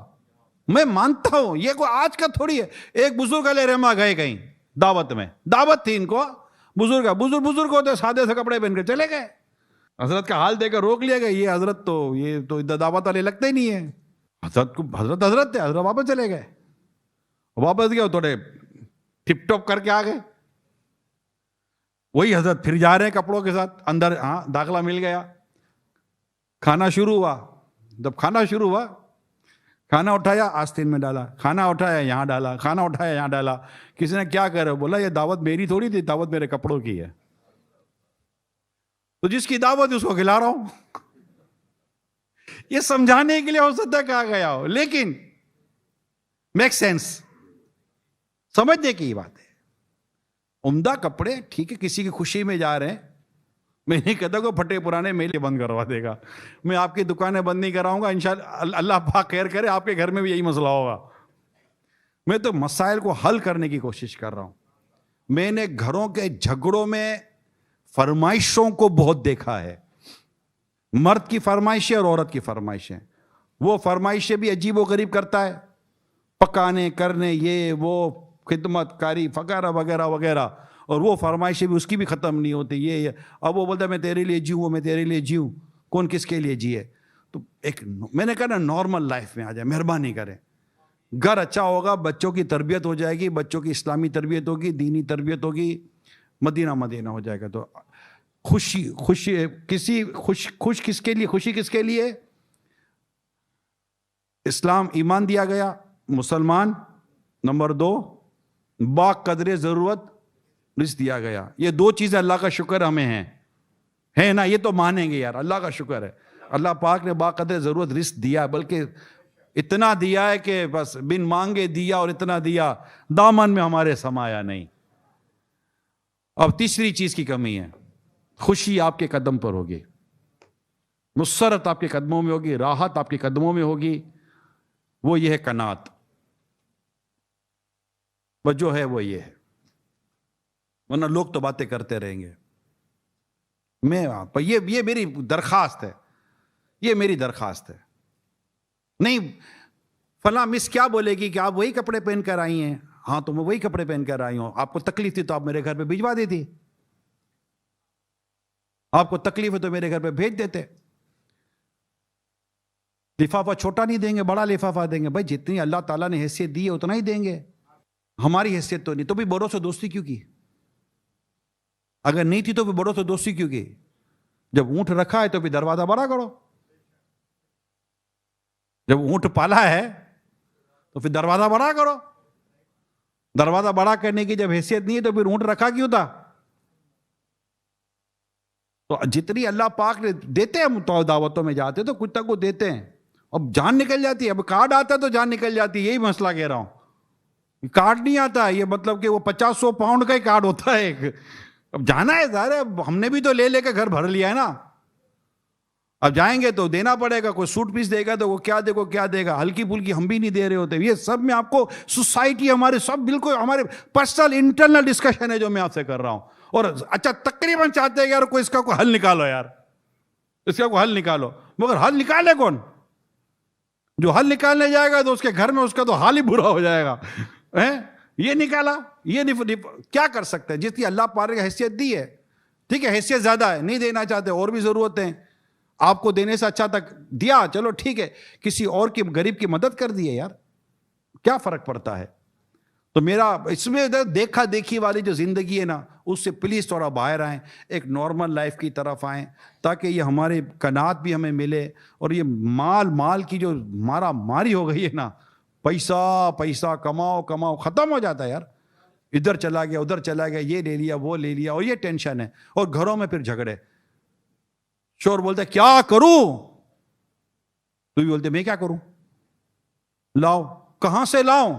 میں مانتا ہوں یہ کوئی آج کا تھوڑی ہے. ایک بزرگ علیہ رحمہ گئے کہیں دعوت میں، دعوت تھی ان کو، بزرگ ہوتے سادے سے کپڑے پہن کے چلے گئے. حضرت کا حال دے کر روک لیا گیا. یہ تو دعوت والے لگتے ہی نہیں ہے. حضرت تھے، حضرت واپس چلے گئے. واپس گئے تھوڑے ٹپ ٹاپ کر کے آ گئے. وہی حضرت پھر جا رہے ہیں کپڑوں کے ساتھ اندر. ہاں داخلہ مل گیا. کھانا شروع ہوا. جب کھانا شروع ہوا، کھانا اٹھایا آستین میں ڈالا، کھانا اٹھایا یہاں ڈالا، کھانا اٹھایا یہاں ڈالا. کسی نے کیا کر رہے ہو؟ بولا یہ دعوت میری تھوڑی تھی، دعوت میرے کپڑوں کی ہے. تو جس کی دعوت اس کو کھلا رہا ہوں. یہ سمجھانے کے لیے ہو سکتا ہے کہا گیا ہو، لیکن میک سینس، سمجھنے کی بات ہے. عمدہ کپڑے ٹھیک ہے، کسی کی خوشی میں جا رہے ہیں. میں نہیں کہتا کہ پھٹے پرانے میلے بند کروا دے گا. میں آپ کی دکانیں بند نہیں کراؤں گا. انشاءاللہ اللہ پاک خیر کرے آپ کے گھر میں بھی یہی مسئلہ ہوگا. میں تو مسائل کو حل کرنے کی کوشش کر رہا ہوں. میں نے گھروں کے جھگڑوں میں فرمائشوں کو بہت دیکھا ہے. مرد کی فرمائشیں اور عورت کی فرمائشیں. وہ فرمائشیں بھی عجیب و غریب کرتا ہے، پکانے کرنے، یہ وہ خدمت کاری وغیرہ وغیرہ وغیرہ. اور وہ فرمائشیں بھی اس کی بھی ختم نہیں ہوتی. یہ اب وہ بولتا ہے میں تیرے لیے جیوں، میں تیرے لیے جیوں. کون کس کے لیے جیے؟ تو ایک میں نے کہا نا نارمل لائف میں آ جائے، مہربانی کریں. گھر اچھا ہوگا، بچوں کی تربیت ہو جائے گی، بچوں کی اسلامی تربیت ہوگی، دینی تربیت ہوگی، مدینہ ہو جائے گا. تو خوشی کس کے لیے؟ خوشی کس کے لیے؟ اسلام ایمان دیا گیا، مسلمان. نمبر 2 با قدر ضرورت رزق دیا گیا. یہ 2 چیزیں اللہ کا شکر ہمیں ہیں نا. یہ تو مانیں گے یار، اللہ کا شکر ہے. اللہ پاک نے با قدر ضرورت رزق دیا، بلکہ اتنا دیا ہے کہ بس بن مانگے دیا، اور اتنا دیا دامن میں ہمارے سمایا نہیں. اب تیسری چیز کی کمی ہے. خوشی آپ کے قدم پر ہوگی، مسرت آپ کے قدموں میں ہوگی، راحت آپ کے قدموں میں ہوگی. وہ یہ ہے قناعت. وہ جو ہے وہ یہ ہے. ورنہ لوگ تو باتیں کرتے رہیں گے. یہ میری درخواست ہے، یہ میری درخواست ہے. نہیں فلاں مس کیا بولے گی کہ آپ وہی کپڑے پہن کر آئی ہیں. ہاں تو میں وہی کپڑے پہن کر آئی ہوں. آپ کو تکلیف تھی تو آپ میرے گھر پہ بھجوا دیتی. آپ کو تکلیف ہے تو میرے گھر پہ بھیج دیتے. لفافہ چھوٹا نہیں دیں گے، بڑا لفافہ دیں گے. بھائی جتنی اللہ تعالیٰ نے حیثیت دی ہے اتنا ہی دیں گے. ہماری حیثیت تو نہیں، تو بھی بڑوں سے دوستی کیوں کی؟ اگر نہیں تھی تو بھی بڑوں سے دوستی کیوں کی؟ جب اونٹ رکھا ہے تو بھی دروازہ بڑا کرو. جب اونٹ پالا ہے تو پھر دروازہ بڑا کرو. دروازہ بڑا کرنے کی جب حیثیت نہیں ہے تو پھر اونٹ رکھا کیوں تھا؟ تو جتنی اللہ پاک نے دیتے ہیں، تو دعوتوں میں جاتے تو کچھ تک وہ دیتے ہیں. اب جان نکل جاتی ہے. اب کارڈ آتا ہے تو جان نکل جاتی ہے. یہی مسئلہ کہہ رہا ہوں. کارڈ نہیں آتا، یہ مطلب کہ وہ 50-100 پاؤنڈ کا ہی کارڈ ہوتا ہے ایک. اب جانا ہے ظاہر ہے، ہم نے بھی تو لے کے گھر بھر لیا ہے نا. اب جائیں گے تو دینا پڑے گا. کوئی سوٹ پیس دے گا تو وہ کیا دے گا. ہلکی پھلکی ہم بھی نہیں دے رہے ہوتے. یہ سب میں آپ کو سوسائٹی ہمارے سب بالکل ہمارے پرسنل انٹرنل ڈسکشن ہے جو میں آپ سے کر رہا ہوں. اور اچھا تقریباً چاہتے ہیں یار کوئی اس کا کوئی حل نکالو، یار اس کا کوئی حل نکالو. مگر حل نکالے کون؟ جو حل نکالنے جائے گا تو اس کے گھر میں اس کا تو حال ہی برا ہو جائے گا. یہ نکالا، یہ کیا کر سکتے ہیں؟ جس کی اللہ پاک نے حیثیت دی ہے، ٹھیک ہے حیثیت زیادہ ہے، نہیں دینا چاہتے، اور بھی ضرورتیں آپ کو دینے سے اچھا تک دیا، چلو ٹھیک ہے، کسی اور کی غریب کی مدد کر دی ہے یار، کیا فرق پڑتا ہے؟ تو میرا اس میں دیکھا دیکھی والی جو زندگی ہے نا، اس سے پلیز تھوڑا باہر آئیں، ایک نارمل لائف کی طرف آئیں، تاکہ یہ ہمارے قناعت بھی ہمیں ملے. اور یہ مال کی جو مارا ماری ہو گئی ہے نا، پیسہ کماؤ ختم ہو جاتا ہے یار. ادھر چلا گیا ادھر چلا گیا, یہ لے لیا وہ لے لیا, اور یہ ٹینشن ہے. اور گھروں میں پھر جھگڑے, شور بولتے کیا کروں, تو بھی بولتے میں کیا کروں, لاؤ, کہاں سے لاؤں,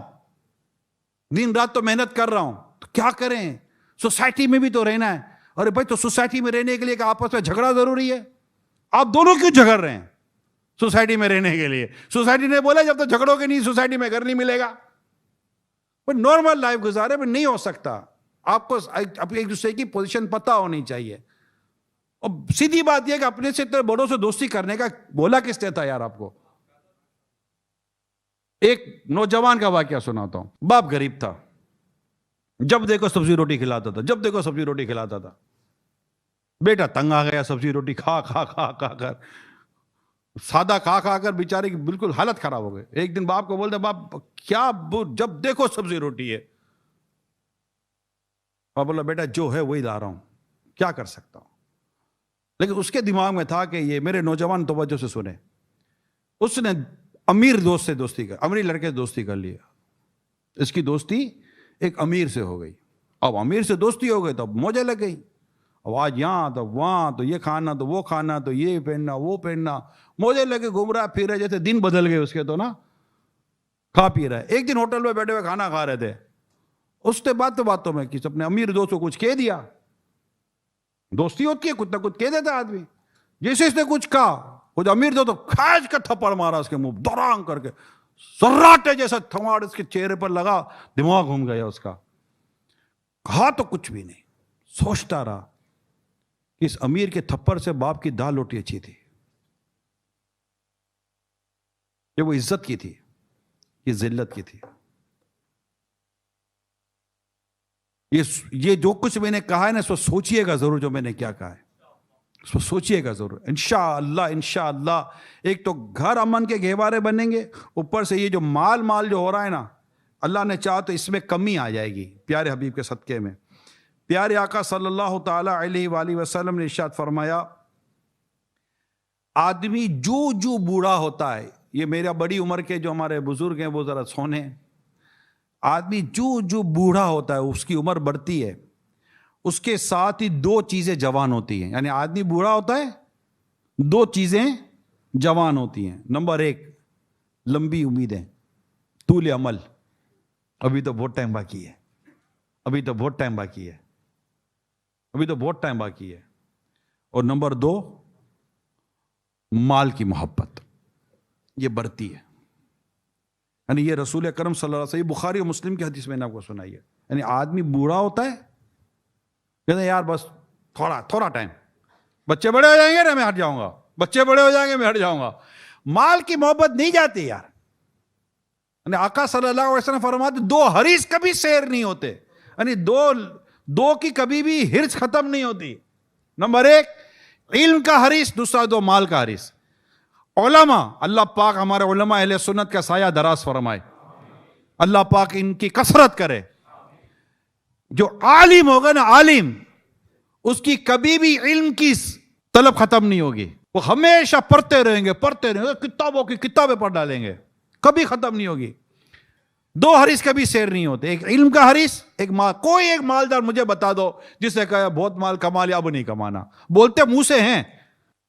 دن رات تو محنت کر رہا ہوں, تو کیا کریں, سوسائٹی میں بھی تو رہنا ہے. ارے بھائی تو سوسائٹی میں رہنے کے لیے کہ آپس میں جھگڑا ضروری ہے, آپ دونوں کیوں جھگڑ رہے ہیں سوسائٹی میں رہنے کے لیے؟ سوسائٹی نے بولا جب تک جھگڑو گے نہیں سوسائٹی میں گھر نہیں ملے گا. نارمل لائف گزارے میں نہیں ہو سکتا. آپ کو ایک دوسرے کی پوزیشن پتہ ہونی چاہیے. اور سیدھی بات یہ کہ اپنے سے اتنے بڑوں سے دوستی کرنے کا بولا کس نے تھا یار آپ کو؟ ایک نوجوان کا واقعہ سناتا ہوں. باپ غریب تھا, جب دیکھو سبزی روٹی کھلاتا تھا, جب دیکھو سبزی روٹی کھلاتا تھا. بیٹا تنگ آ گیا سبزی روٹی کھا کھا کھا کھا کر, سادہ کھا کھا کر بیچارے کی بالکل حالت خراب ہو گئی. ایک دن باپ کو بولتے باپ کیا جب دیکھو سبزی روٹی ہے. باپ بولا بیٹا جو ہے وہی لا رہا ہوں, کیا کر سکتا ہوں. لیکن اس کے دماغ میں تھا کہ یہ میرے نوجوان توجہ سے سنے, اس نے امیر دوست سے دوستی کر, امیر لڑکے سے دوستی کر لیا. اس کی دوستی ایک امیر سے ہو گئی. اب امیر سے دوستی ہو گئی تو اب موجیں لگ گئی. اب آج یہاں تو وہاں, تو یہ کھانا تو وہ کھانا, تو یہ پہننا وہ پہننا, موجیں لگے گھوم رہا پھر رہے, جیسے دن بدل گئے اس کے تو نا, کھا پی رہا ہے. ایک دن ہوٹل میں بیٹھے ہوئے کھانا کھا رہے تھے, اس نے باتوں میں کسی اپنے امیر دوست کو کچھ کہہ دیا. دوستی ہوتی ہے کچھ نہ کچھ کہہ دیتا آدمی. جیسے اس نے کچھ کہا, کچھ امیر دوست تو کھاج کا تھپڑ مارا اس کے منہ دورانگ کر کے, سراٹے جیسا تھماڑ اس کے چہرے پر لگا, دماغ گھوم گیا اس کا. کہا تو کچھ بھی نہیں, سوچتا رہا کہ اس امیر کے تھپڑ سے باپ کی دال روٹی اچھی تھی. یہ وہ عزت کی تھی, یہ ذلت کی تھی. یہ جو کچھ میں نے کہا ہے نا, اس کو سوچئے گا ضرور, جو میں نے کیا کہا ہے اس کو سوچئے گا ضرور. انشاءاللہ ایک تو گھر امن کے گہوارے بنیں گے, اوپر سے یہ جو مال جو ہو رہا ہے نا, اللہ نے چاہا تو اس میں کمی آ جائے گی پیارے حبیب کے صدقے میں. پیارے آقا صلی اللہ تعالی علیہ وآلہ وسلم نے ارشاد فرمایا, آدمی جو بوڑھا ہوتا ہے, یہ میرا بڑی عمر کے جو ہمارے بزرگ ہیں وہ ذرا سونے, آدمی جو بوڑھا ہوتا ہے, اس کی عمر بڑھتی ہے, اس کے ساتھ ہی دو چیزیں جوان ہوتی ہیں. یعنی آدمی بوڑھا ہوتا ہے, دو چیزیں جوان ہوتی ہیں. نمبر ایک, لمبی امیدیں, طول عمل, ابھی تو بہت ٹائم باقی ہے, ابھی تو بہت ٹائم باقی ہے, ابھی تو بہت ٹائم باقی ہے. اور نمبر دو, مال کی محبت, یہ بڑھتی ہے. یعنی یہ رسول اکرم صلی اللہ علیہ وسلم, بخاری اور مسلم کی حدیث میں نے آپ کو سنائی ہے. یعنی آدمی بوڑھا ہوتا ہے, کہتے ہیں یار بس تھوڑا ٹائم, بچے بڑے ہو جائیں گے نا میں ہٹ جاؤں گا, بچے بڑے ہو جائیں گے میں ہٹ جاؤں گا. مال کی محبت نہیں جاتی یار. یعنی آقا صلی اللہ علیہ وسلم فرماتے دو حریص کبھی سیر نہیں ہوتے. یعنی دو کی کبھی بھی ہرس ختم نہیں ہوتی. نمبر ایک علم کا حریص, دوسرا دو مال کا حریص. علماء, اللہ پاک ہمارے علماء اہل سنت کا سایہ دراز فرمائے, اللہ پاک ان کی کثرت کرے. جو عالم ہوگا نا, عالم, اس کی کبھی بھی علم کی طلب ختم نہیں ہوگی. وہ ہمیشہ پڑھتے رہیں گے, کتابوں کی کتابیں پڑھ ڈالیں گے, کبھی ختم نہیں ہوگی. دو حریص کبھی سیر نہیں ہوتے, ایک علم کا حریص, ایک مال. کوئی ایک مالدار مجھے بتا دو جس نے کہا بہت مال کما لیا اب نہیں کمانا. بولتے منہ سے ہیں,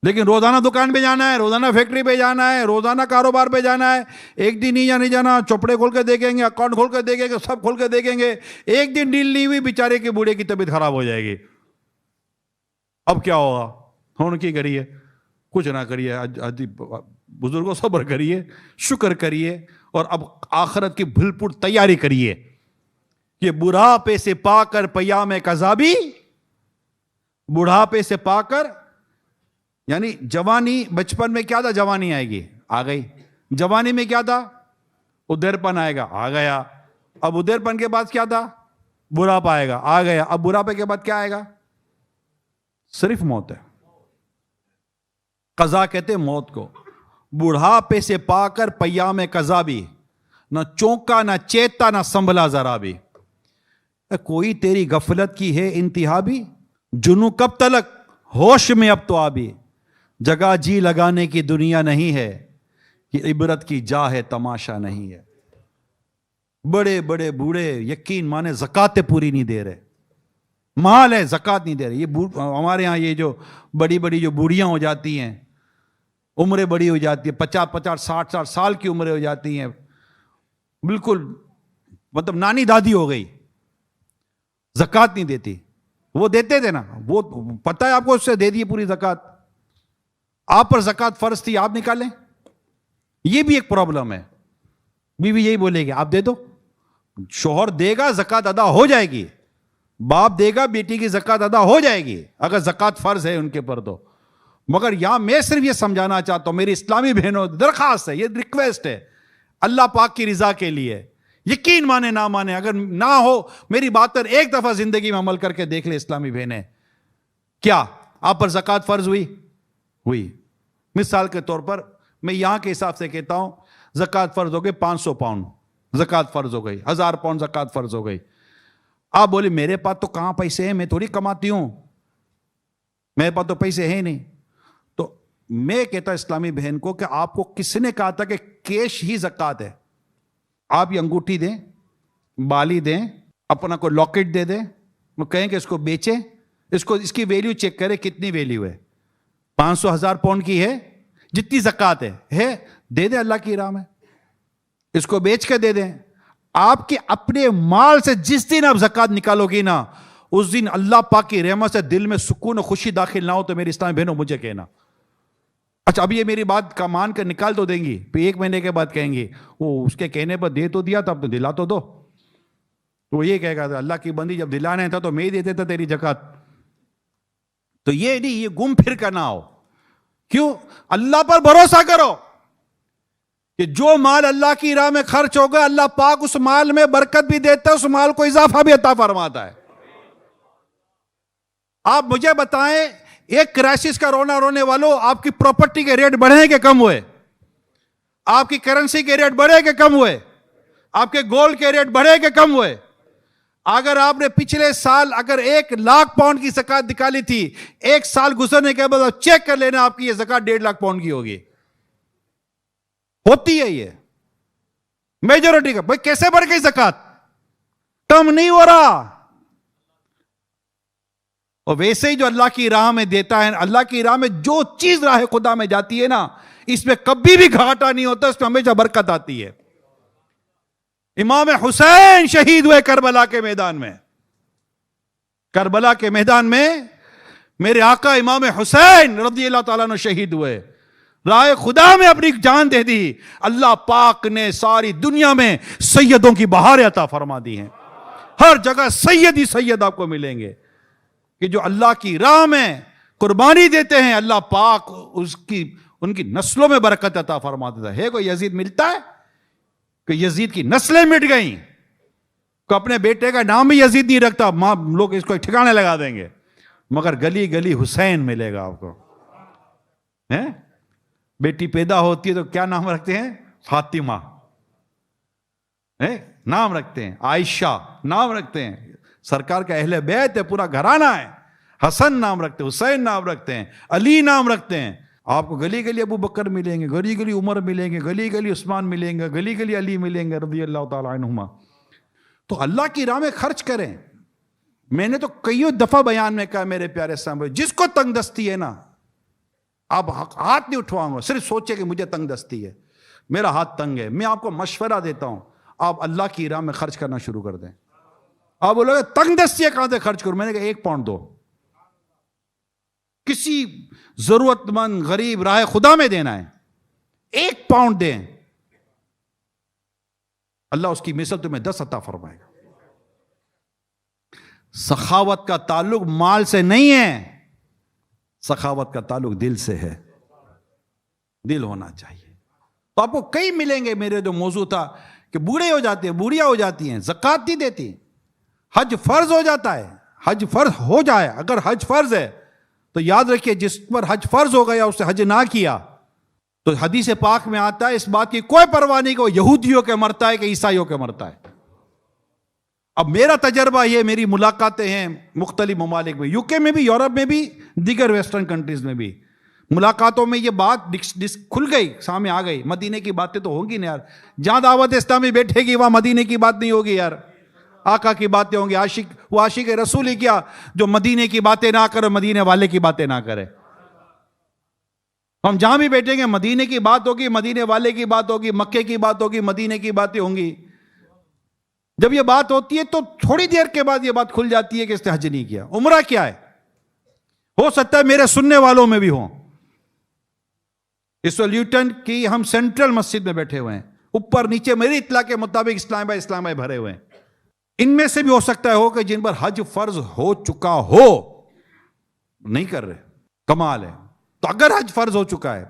لیکن روزانہ دکان پہ جانا ہے, روزانہ فیکٹری پہ جانا ہے, روزانہ کاروبار پہ جانا ہے. ایک دن نہیں جانا, چوپڑے کھول کے دیکھیں گے, اکاؤنٹ کھول کے دیکھیں گے, سب کھول کے دیکھیں گے. ایک دن ڈیل نہیں ہوئی, بیچارے کے بوڑھے کی طبیعت خراب ہو جائے گی. اب کیا ہوگا؟ ہون کی کریے, کچھ نہ کریے, بزرگوں صبر کریے, شکر کریے, اور اب آخرت کی بھل پور تیاری کریے. یہ بڑھاپے سے پا کر پیام قذابی, بڑھاپے سے پا کر, یعنی جوانی, بچپن میں کیا تھا, جوانی آئے گی, آ گئی. جوانی میں کیا تھا, ادھر پن آئے گا, آ گیا. اب ادھر پن کے بعد کیا تھا, بڑھاپا آئے گا, آ گیا. اب بڑھاپے کے بعد کیا آئے گا, صرف موت ہے. قضا کہتے ہیں موت کو. بڑھاپے سے پا کر پیام قذابی, نہ چونکا نہ چیتا نہ سنبھلا ذرا بھی. کوئی تیری غفلت کی ہے انتہا بھی, جنوں کب تلک ہوش میں اب تو آبی. جگہ جی لگانے کی دنیا نہیں ہے, یہ عبرت کی جا ہے تماشا نہیں ہے. بڑے بڑے بوڑھے یقین مانے زکاتیں پوری نہیں دے رہے، مال ہے زکات نہیں دے رہے. یہ ہمارے ہاں یہ جو بڑی بڑی جو بوڑھیاں ہو جاتی ہیں، عمریں بڑی ہو جاتی ہے، 50 60 سال کی عمریں ہو جاتی ہیں، بالکل مطلب نانی دادی ہو گئی، زکات نہیں دیتی. وہ دیتے تھے نا، وہ پتہ ہے آپ کو، اس سے دے دی پوری زکات. آپ پر زکات فرض تھی، آپ نکالیں. یہ بھی ایک پرابلم ہے. بیوی یہی بولے گی آپ دے دو، شوہر دے گا زکات ادا ہو جائے گی، باپ دے گا بیٹی کی زکات ادا ہو جائے گی اگر زکات فرض ہے ان کے پر تو. مگر یہاں میں صرف یہ سمجھانا چاہتا ہوں میری اسلامی بہنوں، درخواست ہے، یہ ریکویسٹ ہے اللہ پاک کی رضا کے لیے. یقین مانے نہ مانے، اگر نہ ہو میری بات پر ایک دفعہ زندگی میں عمل کر کے دیکھ لے اسلامی بہنیں. کیا آپ پر زکات فرض ہوئی؟ مثال کے طور پر میں یہاں کے حساب سے کہتا ہوں، زکات فرض ہو گئی 500 پاؤنڈ زکات فرض ہو گئی، 1000 پاؤنڈ زکات فرض ہو گئی. آپ بولے میرے پاس تو کہاں پیسے ہیں، میں تھوڑی کماتی ہوں، میرے پاس تو پیسے ہیں نہیں. تو میں کہتا اسلامی بہن کو کہ آپ کو کس نے کہا تھا کہ کیش ہی زکات ہے؟ آپ یہ انگوٹھی دیں، بالی دیں، اپنا کوئی لاکٹ دے دیں، وہ کہیں کہ اس کو بیچیں، اس کی ویلیو چیک کرے کتنی ویلیو ہے. 500 1000 پاؤنڈ کی ہے، جتنی زکات ہے دے دیں اللہ کی راہ میں، اس کو بیچ کے دے دیں. آپ کے اپنے مال سے جس دن آپ زکات نکالو گی نا، اس دن اللہ پاک کی رحمت سے دل میں سکون و خوشی داخل نہ ہو تو میری اسلامی بہنوں مجھے کہنا. اچھا اب یہ میری بات کا مان کر نکال تو دیں گی، پھر 1 مہینے کے بعد کہیں گی وہ اس کے کہنے پر دے تو دیا تھا، اب تو دلا تو دو. تو وہ یہ کہے گا اللہ کی بندی جب دلانا تھا تو میں ہی دیتے تھا تیری زکات. تو یہ نہیں، یہ گم پھر کر نہ ہو. کیوں؟ اللہ پر بھروسہ کرو کہ جو مال اللہ کی راہ میں خرچ ہوگا اللہ پاک اس مال میں برکت بھی دیتا ہے، اس مال کو اضافہ بھی عطا فرماتا ہے. آپ مجھے بتائیں، ایک کرائسس کا رونے والوں، آپ کی پراپرٹی کے ریٹ بڑھے کہ کم ہوئے؟ آپ کی کرنسی کے ریٹ بڑھے کہ کم ہوئے؟ آپ کے گولڈ کے ریٹ بڑھے کہ کم ہوئے؟ اگر آپ نے پچھلے سال اگر 1 لاکھ پاؤنڈ کی زکات نکالی تھی، 1 سال گزرنے کے بعد آپ چیک کر لینا آپ کی یہ زکات 1.5 لاکھ پاؤنڈ کی ہوگی. ہوتی ہے یہ میجورٹی کا. بھائی کیسے بڑھ گئی زکات؟ کم نہیں ہو رہا. اور ویسے ہی جو اللہ کی راہ میں دیتا ہے، اللہ کی راہ میں جو چیز راہ خدا میں جاتی ہے نا، اس میں کبھی بھی گھاٹا نہیں ہوتا، اس میں ہمیشہ برکت آتی ہے. امام حسین شہید ہوئے کربلا کے میدان میں. کربلا کے میدان میں میرے آقا امام حسین رضی اللہ تعالیٰ عنہ شہید ہوئے، راہ خدا میں اپنی جان دے دی. اللہ پاک نے ساری دنیا میں سیدوں کی بہار عطا فرما دی ہیں. ہر جگہ سید ہی سید آپ کو ملیں گے کہ جو اللہ کی راہ میں قربانی دیتے ہیں، اللہ پاک ان کی نسلوں میں برکت عطا فرما دیتا ہے. کوئی یزید ملتا ہے کہ یزید کی نسلیں مٹ گئیں؟ کو اپنے بیٹے کا نام بھی یزید نہیں رکھتا، لوگ اس کو ٹھکانے لگا دیں گے، مگر گلی گلی حسین ملے گا آپ کو. بیٹی پیدا ہوتی ہے تو کیا نام رکھتے ہیں؟ فاطمہ نام رکھتے ہیں، عائشہ نام رکھتے ہیں. سرکار کا اہل بیت ہے، پورا گھرانہ ہے. حسن نام رکھتے ہیں، حسین نام رکھتے ہیں، علی نام رکھتے ہیں. آپ کو گلی گلی ابو بکر ملیں گے، گلی گلی عمر ملیں گے، گلی گلی عثمان ملیں گے، گلی گلی علی ملیں گے رضی اللہ تعالیٰ عنہما. تو اللہ کی راہ میں خرچ کریں. میں نے تو کئیوں دفعہ بیان میں کہا میرے پیارے سامنے، جس کو تنگ دستی ہے نا، آپ ہاتھ نہیں اٹھواؤں گا، صرف سوچے کہ مجھے تنگ دستی ہے، میرا ہاتھ تنگ ہے. میں آپ کو مشورہ دیتا ہوں، آپ اللہ کی راہ میں خرچ کرنا شروع کر دیں. آپ بولو گے تنگ دستی ہے کہاں سے خرچ کروں؟ میں نے کہا 1 پاؤنڈ دو، کسی ضرورت مند غریب راہ خدا میں دینا ہے، 1 پاؤنڈ دیں، اللہ اس کی مثل تمہیں 10 عطا فرمائے گا. سخاوت کا تعلق مال سے نہیں ہے، سخاوت کا تعلق دل سے ہے. دل ہونا چاہیے. تو آپ کو کئی ملیں گے. میرے جو موضوع تھا کہ بوڑھے ہو جاتے ہیں، بوڑھیاں ہو جاتی ہیں، زکات نہیں دیتی، حج فرض ہو جاتا ہے. حج فرض ہو جائے، اگر حج فرض ہے تو یاد رکھیے جس پر حج فرض ہو گیا اس سے حج نہ کیا تو حدیث پاک میں آتا ہے اس بات کی کوئی پرواہ نہیں کہ وہ یہودیوں کے مرتا ہے کہ عیسائیوں کے مرتا ہے. اب میرا تجربہ یہ، میری ملاقاتیں ہیں مختلف ممالک میں، UK میں بھی، یورپ میں بھی، دیگر ویسٹرن کنٹریز میں بھی. ملاقاتوں میں یہ بات کھل گئی، سامنے آ گئی، مدینے کی باتیں تو ہوں گی نا یار، جہاں دعوت اسلامی بیٹھے گی وہاں مدینے کی بات نہیں ہوگی یار، آقا کی باتیں ہوں گی. وہ عاشق رسول ہی کیا جو مدینے کی باتیں نہ کرے، مدینے والے کی باتیں نہ کرے. ہم جہاں بھی بیٹھیں گے مدینے کی بات ہوگی، مدینے والے کی بات ہوگی، مکے کی بات ہوگی، مدینے کی باتیں ہوں گی. جب یہ بات ہوتی ہے تو تھوڑی دیر کے بعد یہ بات کھل جاتی ہے کہ اس نے حج نہیں کیا. عمرہ کیا ہے؟ ہو سکتا ہے میرے سننے والوں میں بھی ہوں. اس لیوٹن کی ہم سینٹرل مسجد میں بیٹھے ہوئے ہیں، اوپر نیچے میری اطلاع کے مطابق اسلام بھائی بھرے ہوئے ہیں. ان میں سے بھی ہو سکتا ہے کہ جن پر حج فرض ہو چکا ہو نہیں کر رہے. کمال ہے. تو اگر حج فرض ہو چکا ہے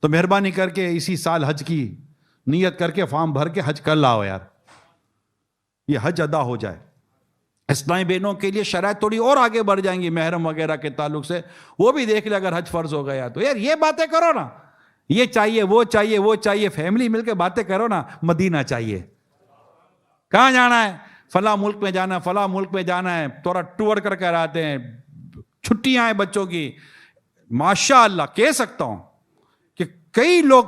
تو مہربانی کر کے اسی سال حج کی نیت کر کے فارم بھر کے حج کر لاؤ یار، یہ حج ادا ہو جائے. اسلامی بہنوں کے لیے شرائط تھوڑی اور آگے بڑھ جائیں گی محرم وغیرہ کے تعلق سے، وہ بھی دیکھ لے اگر حج فرض ہو گیا تو. یار یہ باتیں کرو نا، یہ چاہیے وہ چاہیے وہ چاہیے، فیملی مل کے باتیں کرو نا. مدینہ چاہیے. کہاں جانا ہے؟ فلاں ملک میں جانا ہے، فلاں ملک میں جانا ہے، تھوڑا ٹور کر کر آتے ہیں، چھٹیاں ہیں بچوں کی. ماشاء اللہ کہہ سکتا ہوں کہ کئی لوگ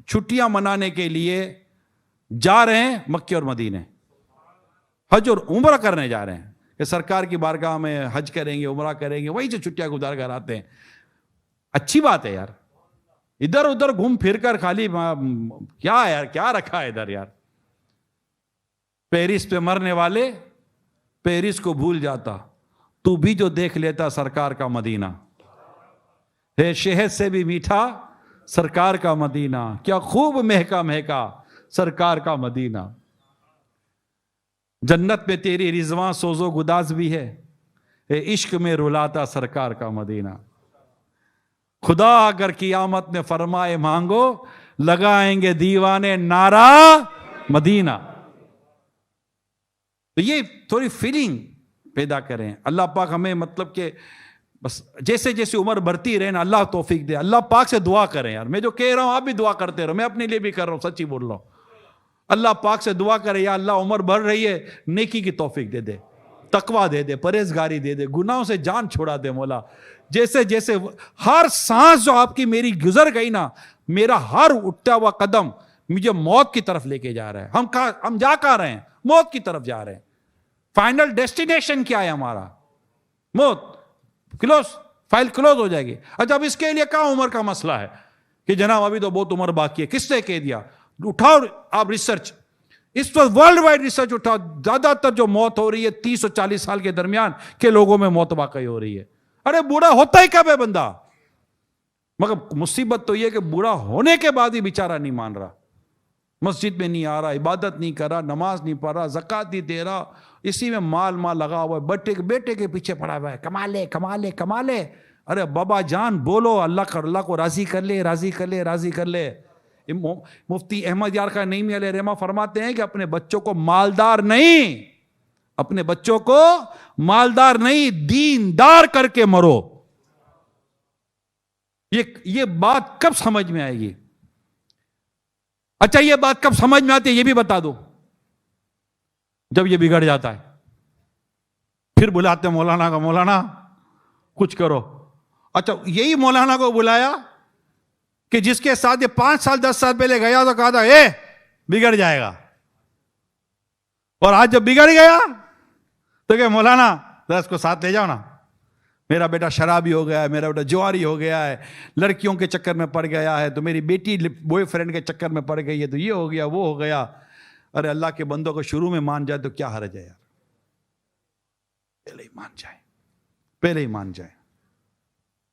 چھٹیاں منانے کے لیے جا رہے ہیں مکے اور مدینے، حج اور عمرہ کرنے جا رہے ہیں کہ سرکار کی بارگاہ میں حج کریں گے، عمرہ کریں گے، وہی سے چھٹیاں گزار کر آتے ہیں. اچھی بات ہے یار. ادھر ادھر گھوم پھر کر خالی کیا ہے یار، کیا رکھا ہے ادھر یار. پیرس پہ مرنے والے پیرس کو بھول جاتا، تو بھی جو دیکھ لیتا سرکار کا مدینہ. ہے شہد سے بھی میٹھا سرکار کا مدینہ، کیا خوب مہکا مہکا سرکار کا مدینہ. جنت میں تیری رضواں سوز و گداز بھی ہے، اے عشق میں رلاتا سرکار کا مدینہ. خدا اگر قیامت میں فرمائے مانگو، لگائیں گے دیوانے نعرہ مدینہ. تو یہ تھوڑی فیلنگ پیدا کریں. اللہ پاک ہمیں مطلب کہ بس جیسے جیسے عمر بڑھتی رہے نا، اللہ توفیق دے. اللہ پاک سے دعا کریں یار. میں جو کہہ رہا ہوں آپ بھی دعا کرتے رہو، میں اپنے لیے بھی کر رہا ہوں، سچی بول رہا ہوں. اللہ پاک سے دعا کرے یا اللہ عمر بڑھ رہی ہے، نیکی کی توفیق دے دے، تقویٰ دے دے، پرہیزگاری دے دے، گناہوں سے جان چھڑا دے مولا. جیسے جیسے ہر سانس جو آپ کی میری گزر گئی نا، میرا ہر اٹھتا ہوا قدم مجھے موت کی طرف لے کے جا رہا ہے. ہم جا کہاں رہے ہیں؟ موت کی طرف جا رہے ہیں. فائنل ڈیسٹینیشن کیا ہے ہمارا؟ موت. کلوز، فائل کلوز ہو جائے گی. اچھا اب اس کے لیے کہاں عمر کا مسئلہ ہے کہ جناب ابھی تو بہت عمر باقی ہے؟ کس نے کہہ دیا؟ اٹھاؤ آپ ریسرچ، اس پر ورلڈ وائڈ ریسرچ اٹھاؤ. زیادہ تر جو موت ہو رہی ہے 30 اور 40 سال کے درمیان کے لوگوں میں موت واقعی ہو رہی ہے. ارے بوڑھا ہوتا ہی کب ہے بندہ؟ مگر مصیبت تو یہ کہ بوڑھا ہونے کے بعد ہی بیچارہ نہیں مان رہا، مسجد میں نہیں آ رہا، عبادت نہیں کر رہا، نماز نہیں پڑھ رہا، زکوٰۃ نہیں دے رہا، اسی میں مال لگا ہوا ہے، بیٹے کے پیچھے پڑا ہوا ہے، کما لے کما لے کما لے. ارے بابا جان بولو، اللہ کو راضی کر لے، راضی کر لے، راضی کر لے. مفتی احمد یار خان نعیمی علیہ رحمہ فرماتے ہیں کہ اپنے بچوں کو مالدار نہیں، اپنے بچوں کو مالدار نہیں، دیندار کر کے مرو. یہ بات کب سمجھ میں آئے گی؟ اچھا یہ بات کب سمجھ میں آتی ہے یہ بھی بتا دو. جب یہ بگڑ جاتا ہے پھر بلاتے ہیں مولانا کا، مولانا کچھ کرو. اچھا یہی مولانا کو بلایا کہ جس کے ساتھ یہ 5 سال 10 سال پہلے گیا تو کہا تھا اے بگڑ جائے گا، اور آج جب بگڑ گیا تو کہ مولانا ذرا اس کو ساتھ لے جاؤ نا، میرا بیٹا شرابی ہو گیا ہے، میرا بیٹا جواری ہو گیا ہے، لڑکیوں کے چکر میں پڑ گیا ہے، تو میری بیٹی بوائے فرینڈ کے چکر میں پڑ گئی ہے، تو یہ ہو گیا وہ ہو گیا. ارے اللہ کے بندوں کو شروع میں مان جائے تو کیا حرج ہے یار؟ پہلے ہی مان جائے، پہلے ہی مان جائے.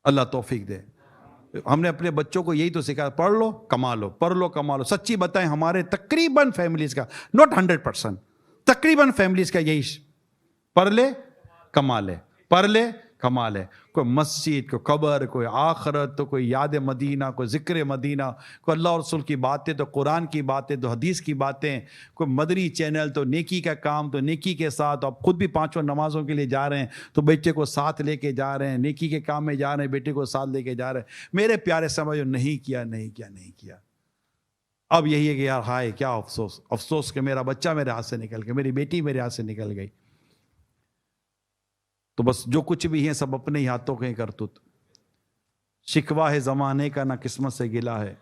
اللہ توفیق دے. ہم نے اپنے بچوں کو یہی تو سکھایا، پڑھ لو کما لو، پڑھ لو کما لو. سچی بتائیں ہمارے تقریباً فیملیز کا، نوٹ 100%، تقریباً فیملیز کا یہی، پڑھ لے کما لے، پڑھ لے کما لے. کوئی مسجد، کوئی قبر، کوئی آخرت، تو کوئی یاد مدینہ، کوئی ذکر مدینہ، کوئی اللہ اور رسول کی باتیں تو قرآن کی باتیں تو حدیث کی باتیں، کوئی مدنی چینل تو نیکی کا کام تو نیکی کے ساتھ. اب خود بھی 5 نمازوں کے لیے جا رہے ہیں تو بیٹے کو ساتھ لے کے جا رہے ہیں، نیکی کے کام میں جا رہے ہیں، بیٹے کو ساتھ لے کے جا رہے ہیں. میرے پیارے سمجھو، نہیں کیا نہیں کیا نہیں کیا. اب یہی ہے کہ یار ہائے کیا افسوس، افسوس کہ میرا بچہ میرے ہاتھ سے نکل گیا، میری بیٹی میرے ہاتھ سے نکل گئی. تو بس جو کچھ بھی ہے سب اپنے ہی ہاتھوں کے کرتوت. شکوہ ہے زمانے کا نہ قسمت سے گلا ہے،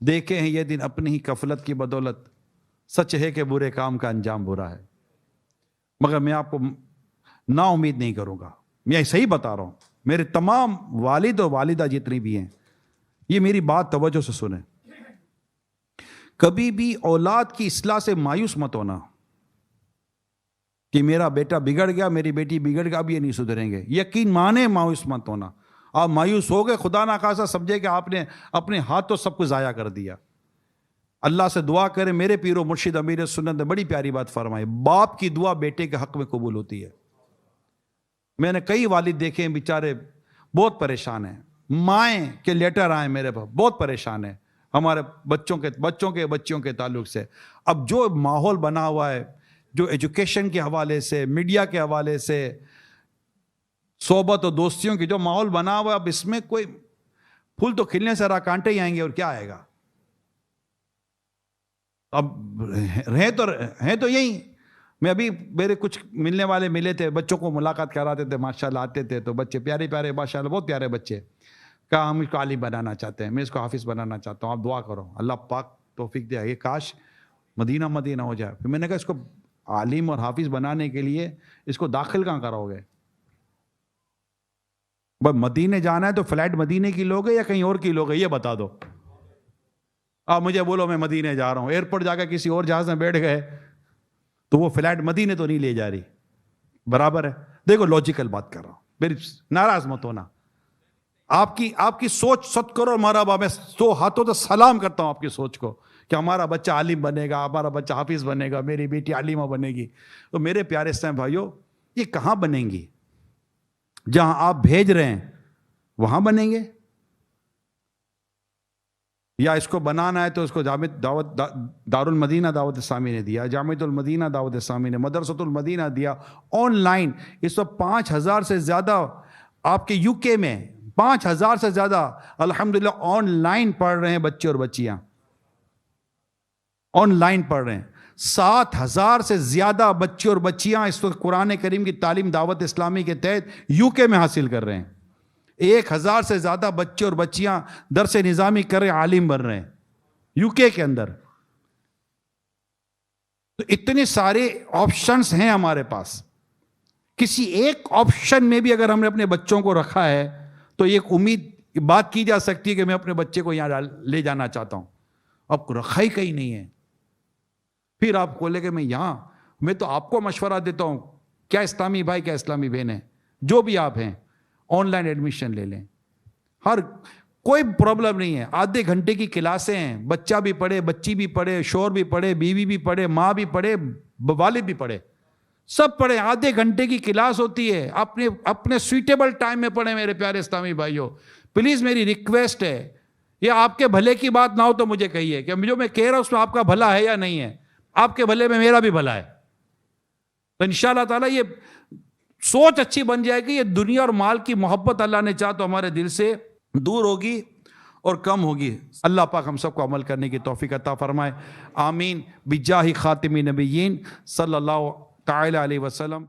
دیکھے ہیں یہ دن اپنی ہی غفلت کی بدولت، سچ ہے کہ برے کام کا انجام برا ہے۔ مگر میں آپ کو نا امید نہیں کروں گا، میں صحیح بتا رہا ہوں، میرے تمام والد اور والدہ جتنی بھی ہیں، یہ میری بات توجہ سے سنیں، کبھی بھی اولاد کی اصلاح سے مایوس مت ہونا کہ میرا بیٹا بگڑ گیا، میری بیٹی بگڑ گیا، اب یہ نہیں سدھریں گے۔ یقین مانے مایوس مت ہونا، آپ مایوس ہو گئے خدا نہ خواستہ سمجھے کہ آپ نے اپنے ہاتھوں سب کچھ ضائع کر دیا۔ اللہ سے دعا کرے، میرے پیر و مرشد امیر سنت نے بڑی پیاری بات فرمائی، باپ کی دعا بیٹے کے حق میں قبول ہوتی ہے۔ میں نے کئی والد دیکھے ہیں بیچارے بہت پریشان ہیں، مائیں کے لیٹر آئے میرے پاس، بہت پریشان ہیں ہمارے بچوں کے تعلق سے۔ اب جو ماحول بنا ہوا ہے، جو ایجوکیشن کے حوالے سے، میڈیا کے حوالے سے، صحبت و دوستیوں کی جو ماحول بنا ہوا ہے، اب اس میں کوئی پھول تو کھلنے سے کانٹے ہی آئیں گے اور کیا آئے گا۔ اب ہیں تو یہی، میں ابھی میرے کچھ ملنے والے ملے تھے، بچوں کو ملاقات کراتے تھے، ماشاءاللہ آتے تھے تو بچے پیارے پیارے، ماشاءاللہ بہت پیارے بچے، کہا ہم اس کو عالم بنانا چاہتے ہیں، میں اس کو حافظ بنانا چاہتا ہوں، آپ دعا کرو اللہ پاک توفیق دے، یہ کاش مدینہ ہو جائے۔ پھر میں نے کہا اس کو عالم اور حافظ بنانے کے لیے اس کو داخل کہاں کراؤ گے؟ بس مدینے جانا ہے تو فلائٹ مدینے کی لوگے یا کہیں اور کی لوگے، یہ بتا دو۔ آپ مجھے بولو میں مدینے جا رہا ہوں، ایئرپورٹ جا کے کسی اور جہاز میں بیٹھ گئے تو وہ فلائٹ مدینے تو نہیں لے جا رہی، برابر ہے۔ دیکھو لاجیکل بات کر رہا ہوں، میری ناراض مت ہونا، آپ کی سوچ ست کرو مرحبا، میں 100 ہاتھوں سے سلام کرتا ہوں آپ کی سوچ کو کہ ہمارا بچہ عالم بنے گا، ہمارا بچہ حافظ بنے گا، میری بیٹی عالمہ بنے گی۔ تو میرے پیارے اسلام بھائیوں، یہ کہاں بنیں گی؟ جہاں آپ بھیج رہے ہیں وہاں بنیں گے، یا اس کو بنانا ہے تو اس کو دار المدینہ دعوت اسلامی نے دیا، جامعۃ المدینہ دعوت اسلامی نے، مدرسۃ المدینہ دیا، آن لائن اس وقت 5000 سے زیادہ آپ کے یو کے میں 5000 سے زیادہ الحمدللہ آن لائن پڑھ رہے ہیں بچے اور بچیاں، آن لائن پڑھ رہے ہیں۔ 7000 سے زیادہ بچے اور بچیاں اس وقت قرآن کریم کی تعلیم دعوت اسلامی کے تحت یو کے میں حاصل کر رہے ہیں۔ 1000 سے زیادہ بچے اور بچیاں درس نظامی کر رہے، عالم بن رہے ہیں یو کے اندر۔ تو اتنے سارے آپشنز ہیں ہمارے پاس، کسی ایک آپشن میں بھی اگر ہم نے اپنے بچوں کو رکھا ہے تو ایک امید بات کی جا سکتی ہے کہ میں اپنے بچے کو یہاں لے جانا چاہتا ہوں۔ اب رکھا ہی کہیں نہیں ہے، پھر آپ بولے کہ میں تو آپ کو مشورہ دیتا ہوں، کیا اسلامی بھائی کیا اسلامی بہنیں، جو بھی آپ ہیں آن لائن ایڈمیشن لے لیں، کوئی پرابلم نہیں ہے۔ آدھے گھنٹے کی کلاسیں ہیں، بچہ بھی پڑھے، بچی بھی پڑھے، شوہر بھی پڑھے، بیوی بھی پڑھے، ماں بھی پڑھے، والد بھی پڑھے، سب پڑھے۔ آدھے گھنٹے کی کلاس ہوتی ہے، اپنے سویٹیبل ٹائم میں پڑھیں میرے پیارے اسلامی بھائیوں۔ پلیز میری ریکویسٹ ہے، یہ آپ کے بھلے کی بات نہ ہو تو مجھے کہیے کہ جو میں کہہ رہا ہوں اس میں آپ کا بھلا ہے یا نہیں ہے، آپ کے بھلے میں میرا بھی بھلا ہے۔ تو انشاءاللہ تعالیٰ یہ سوچ اچھی بن جائے گی، یہ دنیا اور مال کی محبت اللہ نے چاہ تو ہمارے دل سے دور ہوگی اور کم ہوگی۔ اللہ پاک ہم سب کو عمل کرنے کی توفیق عطا فرمائے، آمین، بجاہ خاتم نبیین صلی اللہ تعالی علیہ وسلم۔